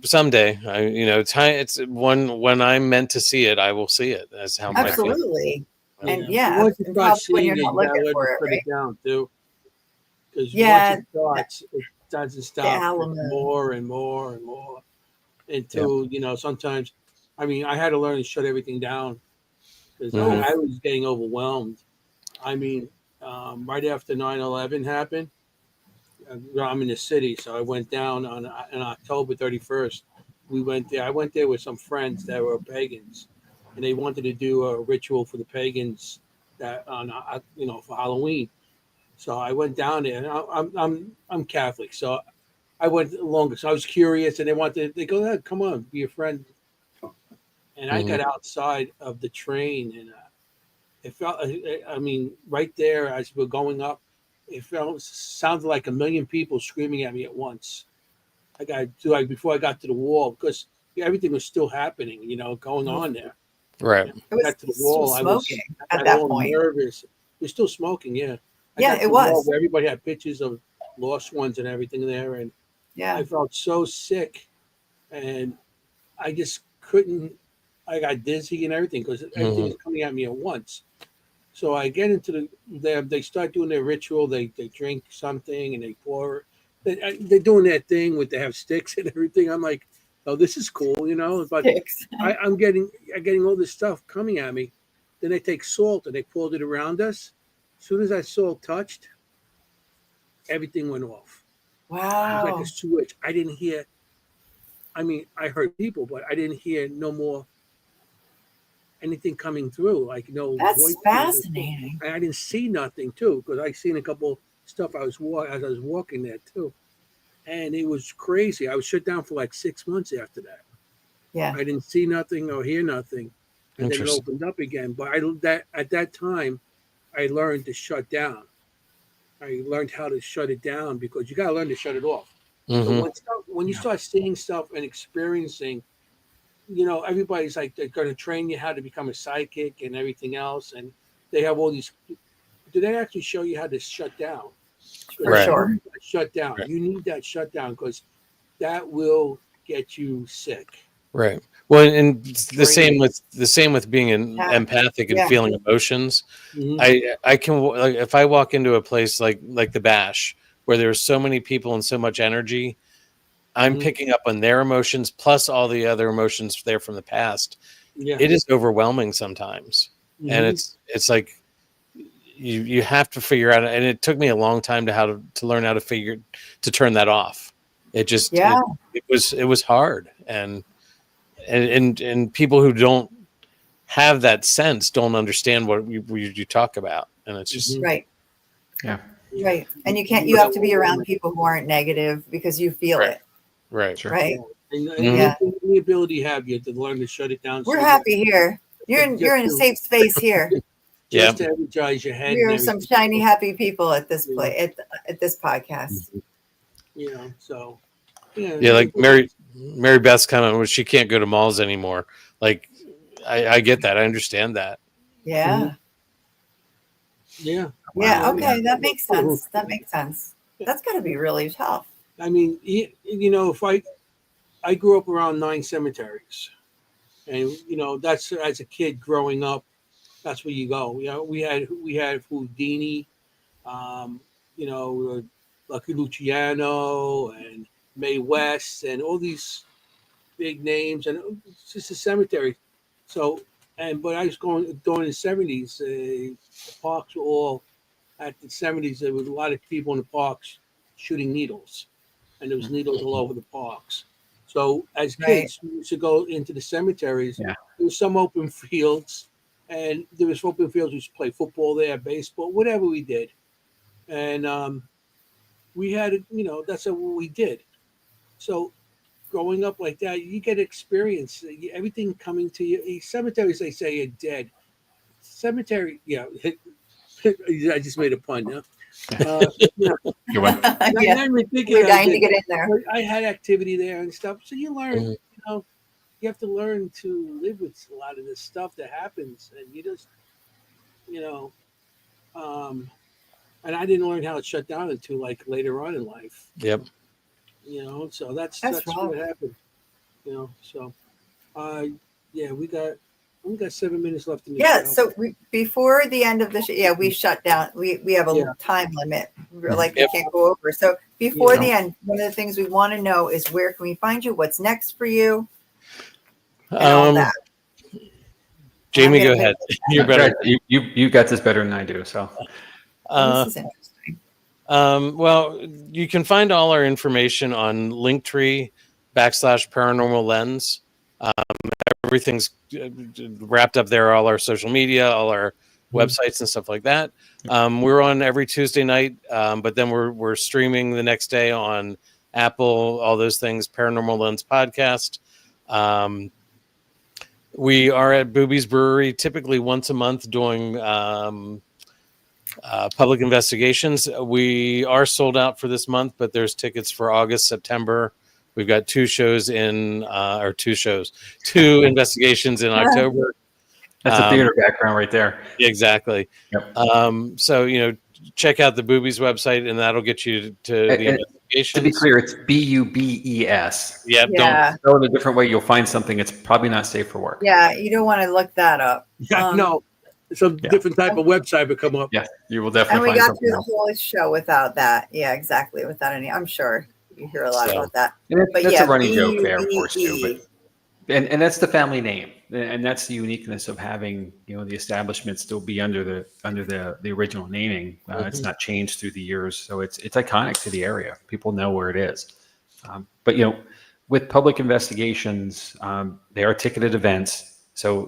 someday it's when I'm meant to see it, I will see it. That's how I feel. Absolutely. And Once you and start probably when seeing you're it, not you gotta looking let for it it, put right? it down too. Because once Yeah. it starts, it doesn't The stop. It's Alamo. more and more and more until sometimes. I mean, I had to learn to shut everything down because Mhm. I was getting overwhelmed. I mean, right after 9/11 happened, I'm in the city, so I went down on October 31st. We went there. I went there with some friends that were pagans, and they wanted to do a ritual for the pagans that on for Halloween. So I went down there, and I'm Catholic, so I went along. So I was curious, and they go, "Come on, be a friend." and I got outside of the train, and it felt. I mean, right there as we're going up, it sounded like a million people screaming at me at once. I got to like before I got to the wall because everything was still happening, going on there. Right. And It I got was to the still wall. smoking I at got that all point. nervous. We're still smoking, yeah. I Yeah, got to it the wall was. where everybody had pictures of lost ones and everything there, and Yeah. I felt so sick, and I just couldn't. I got dizzy and everything because everything was coming at me at once. So I get into they start doing their ritual. They drink something and they pour. They're doing that thing with they have sticks and everything. I'm like, oh, this is cool, But Sticks. I'm getting all this stuff coming at me. Then they take salt and they poured it around us. As soon as that salt touched, everything went off. It was like a Wow. switch. I didn't hear. I mean, I heard people, but I didn't hear no more anything coming through, like no That's voice. fascinating. I didn't see nothing too, because I seen a couple stuff as I was walking there too, and it was crazy. I was shut down for like 6 months after that. Yeah. I didn't see nothing or hear nothing, and then it Interesting. opened up again. But at that time, I learned to shut down. I learned how to shut it down because you got to learn to shut it off. So when you start seeing stuff and experiencing, everybody's like they're going to train you how to become a psychic and everything else, and they have all these. Do they actually show you how to shut down? For Right. sure. Shut down. Right. You need that shutdown because that will get you sick. Right. Well, and the Training. same with being Yeah. empathic and Yeah. feeling emotions. Mhm. I can, like, if I walk into a place like the Bash where there's so many people and so much energy, I'm Mhm. picking up on their emotions plus all the other emotions there from the past. Yeah. It is overwhelming sometimes, and Mhm. it's like you have to figure out. And it took me a long time to learn how to turn that off. It just Yeah. it was hard, and people who don't have that sense don't understand what you talk about, and it's just Mhm. Right. Yeah. Right. And you have to be around people who aren't negative because you feel Right. it. right. Sure. Right. And Yeah. the ability you have you to learn to shut it down. We're So happy here. You're just in a to, safe space here. Yeah. to energize your head. We And are some everything. shiny, happy people at this Yeah. play at this podcast. So yeah. Yeah, like Mary Beth's comment was she can't go to malls anymore. Like I get that. I understand that. Yeah. Yeah. Yeah. Okay. That makes sense. That makes sense. That's got to be really tough. I mean, if I grew up around 9 cemeteries, and that's as a kid growing up, that's where you go. We had Houdini, um, Lucky Luciano and Mae West and all these big names, and it's just a cemetery. So, but I was going during the 70s. The parks were all at the 70s. There was a lot of people in the parks shooting needles, and there was needles all over the parks. So, as Right. kids, we used to go into the cemeteries. Yeah. There was some open fields, and there was open fields. We used to play football there, baseball, whatever we did, and we had that's what we did. So growing up like that, you get experience everything coming to you. Cemeteries, they say, are dead. Cemetery, yeah. I just made a pun. Yeah. Good one. Yeah. Not even thinking We're I dying to did. get in there. But I had activity there and stuff. So you learn, Mhm. you have to learn to live with a lot of this stuff that happens, and you just, um, and I didn't learn how to shut down until like later on in life. Yep. So that's That's rough. what happened. So yeah, we got 7 minutes left in the Yeah. show. So before the end of the show, we shut down. We have a Yeah. time limit. Like we Yep. can't go over. So before Yeah. the end, one of the things we want to know is where can we find you? What's next for you? And all that. Jamie, I'm go gonna ahead. make You're better. You got this better than I do. So this is interesting. Well, you can find all our information on Linktree/Paranormal Lens. Everything's wrapped up there. All our social media, all our websites and stuff like that. We're on every Tuesday night, but then we're streaming the next day on Apple, all those things. Paranormal Lens podcast. We are at Booby's Brewery typically once a month doing public investigations. We are sold out for this month, but there's tickets for August, September. We've got two investigations in October. That's a theater background right there. Exactly. Yep. So, check out the Boobies website, and that'll get you to the investigations. To be clear, it's BUBES. Yep. Yeah. Don't spell it a different way. You'll find something. It's probably not safe for work. Yeah, you don't want to look that up. Yeah, no, some different type of website would come up. Yeah, you will And definitely we find got something through the else. whole show without that. Yeah, exactly. Without any, I'm sure you hear a lot So- about that. And But that's yeah, a running joke there, of course, too. BUBE. But and that's the family name, and that's the uniqueness of having the establishment still be under the original naming. It's not changed through the years, so it's iconic to the area. People know where it is. But with public investigations, they are ticketed events. So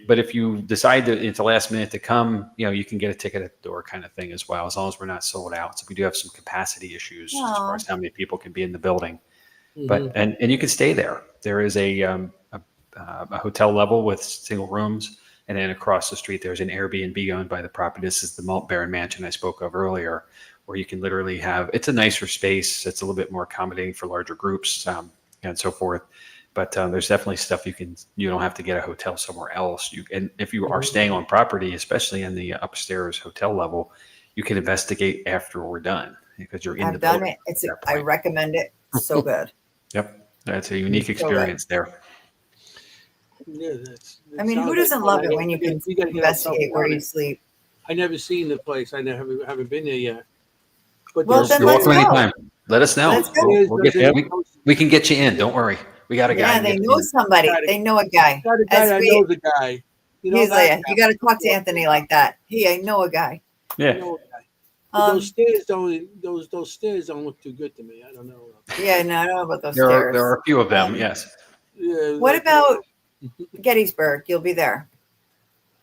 but if you decide that it's the last minute to come, you can get a ticket at the door kind of thing as well, as long as we're not sold out. So we do have some capacity issues as far as how many people can be in the building. But and you can stay there. There is a hotel level with single rooms, and then across the street there's an Airbnb owned by the property. This is the Malt Baron Mansion I spoke of earlier, where you can literally it's a nicer space. It's a little bit more accommodating for larger groups and so forth. But there's definitely stuff you don't have to get a hotel somewhere else. And if you are staying on property, especially in the upstairs hotel level, you can investigate after we're done because you're in the building. I've done it. I recommend it. So good. Yep, that's a unique experience there. Yeah, I mean, who doesn't love it when you can investigate where you sleep? I never seen the place. I haven't been there yet. But Well, then You're let's welcome go. anytime. Let us know. Let's go. We'll get you. We can get you in. Don't worry. We got a guy. Yeah, they know somebody. They know a guy. Got a guy that knows a guy. He's like, you got to talk to Anthony like that. Hey, I know a guy. Yeah. Those stairs those stairs don't look too good to me. I don't know. Yeah, no, I don't know about those There stairs. are a few of them. Yes. Yeah, What about Gettysburg? You'll be there.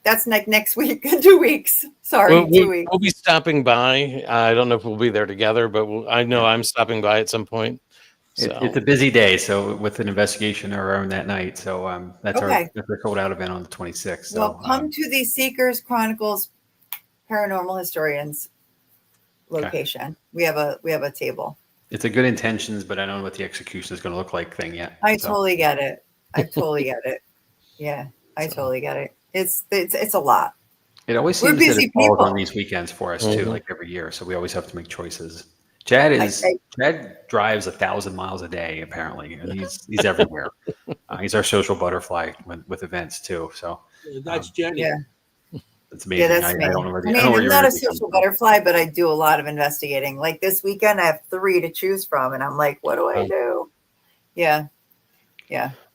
That's next week. 2 weeks. Sorry, 2 weeks. We'll be stopping by. I don't know if we'll be there together, but I know I'm stopping by at some point. So. It's a busy day, so with an investigation of our own that night. So that's Okay. our sold out event on the 26th. So, Well, come to the Seekers Chronicles Paranormal Historians location. We have a table. it's a good intentions, but I don't know what the execution is going to look like thing yet. I totally get it. I totally get it. Yeah, I totally get it. It's a lot. It always We're seems that busy it falls people. on these weekends for us too, like every year. So we always have to make choices. Chad drives 1,000 miles a day apparently, and he's everywhere. He's our social butterfly with events too. So that's Jennie. Yeah. It's amazing. Yeah, that's me. I don't know where I mean, I'm not a social butterfly, but I do a lot of investigating. Like this weekend, I have 3 to choose from, and I'm like, what do I do? Yeah.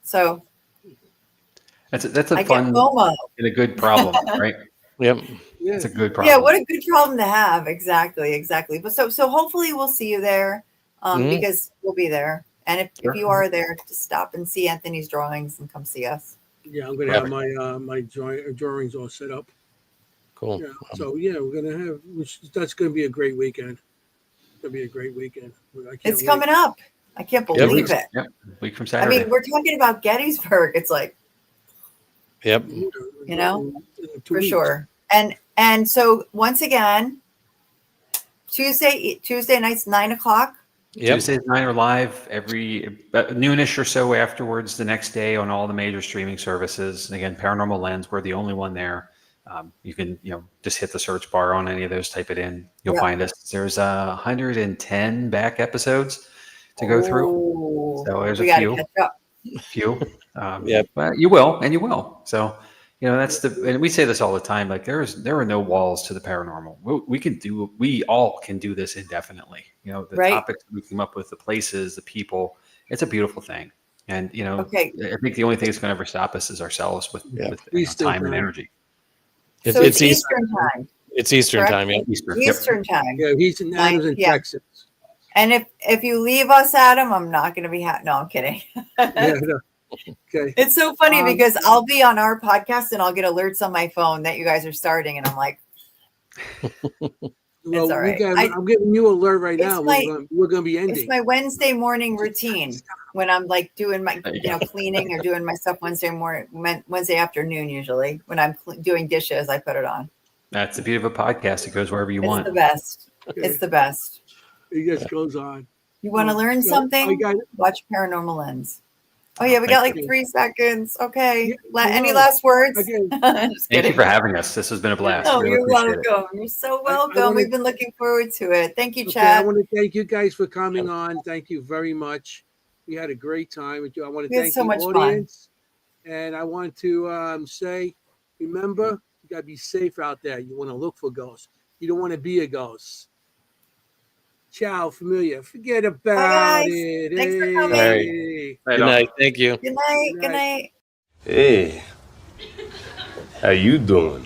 So that's a I fun get FOMO. and a good problem, right? Yep. Yeah. It's a good problem. Yeah, what a good problem to have. Exactly. But so hopefully we'll see you there, because we'll be there. And if you are there, just stop and see Anthony's drawings and come see us. Yeah, I'm gonna have my drawings all set up. Cool. Yeah. So yeah, we're gonna have. That's gonna be a great weekend. It's gonna be a great weekend. It's coming up. I can't believe it. Yep. Week from I Saturday. mean, we're talking about Gettysburg. It's like, Yep. you know, 2 for weeks. sure. And so once again, Tuesday nights, 9:00. Yep. Tuesdays 9 are live every noonish or so afterwards the next day on all the major streaming services. And again, Paranormal Lens, we're the only one there. You can just hit the search bar on any of those, type it in, you'll find us. There's 110 back episodes to go through. So there's we a gotta few. catch up. Yep. But you will. So that's and we say this all the time. Like there are no walls to the paranormal. We all can do this indefinitely. The topics we come up with, the places, the people. It's a beautiful thing. And I think the only thing that's going to ever stop us is ourselves with time and energy. So it's Eastern time. It's Eastern correct? time. Yeah. Eastern time. Yeah, he's in Adams in Texas. And if you leave us, Adam, I'm not going to be happy. No, I'm kidding. Yeah, no. Okay. It's so funny because I'll be on our podcast and I'll get alerts on my phone that you guys are starting, and I'm like, Well, all right. I'm giving you an alert right It's now. my- We're going to be It's ending. my Wednesday morning routine when I'm like doing my, There you go. cleaning or doing my stuff Wednesday afternoon. Usually when I'm doing dishes, I put it on. That's the beauty of a podcast. It goes wherever you It's want. the best. It's the best. It just goes on. You want to learn So, something? I got Watch Paranormal Lens. Oh yeah, we got like you. 3 seconds. Okay. Yeah, Any no. last words? Again, Just Thank kidding. you for having us. This has been a blast. Oh, Really you're appreciate it. welcome. You're so I welcome. wanna- We've been looking forward to it. Thank you, Okay, I Chad. want to thank you guys for coming on. Thank you very much. We had a great time with you. I want to We had thank so the much fun. audience. And I want to say, remember, you got to be safe out there. You want to look for ghosts. You don't want to be a ghost. Ciao, familia. Forget about guys. it. Thanks for Hey. coming. All right. Right Good on. night. Thank you. Good night. Good Good night. night. Hey, how you doing?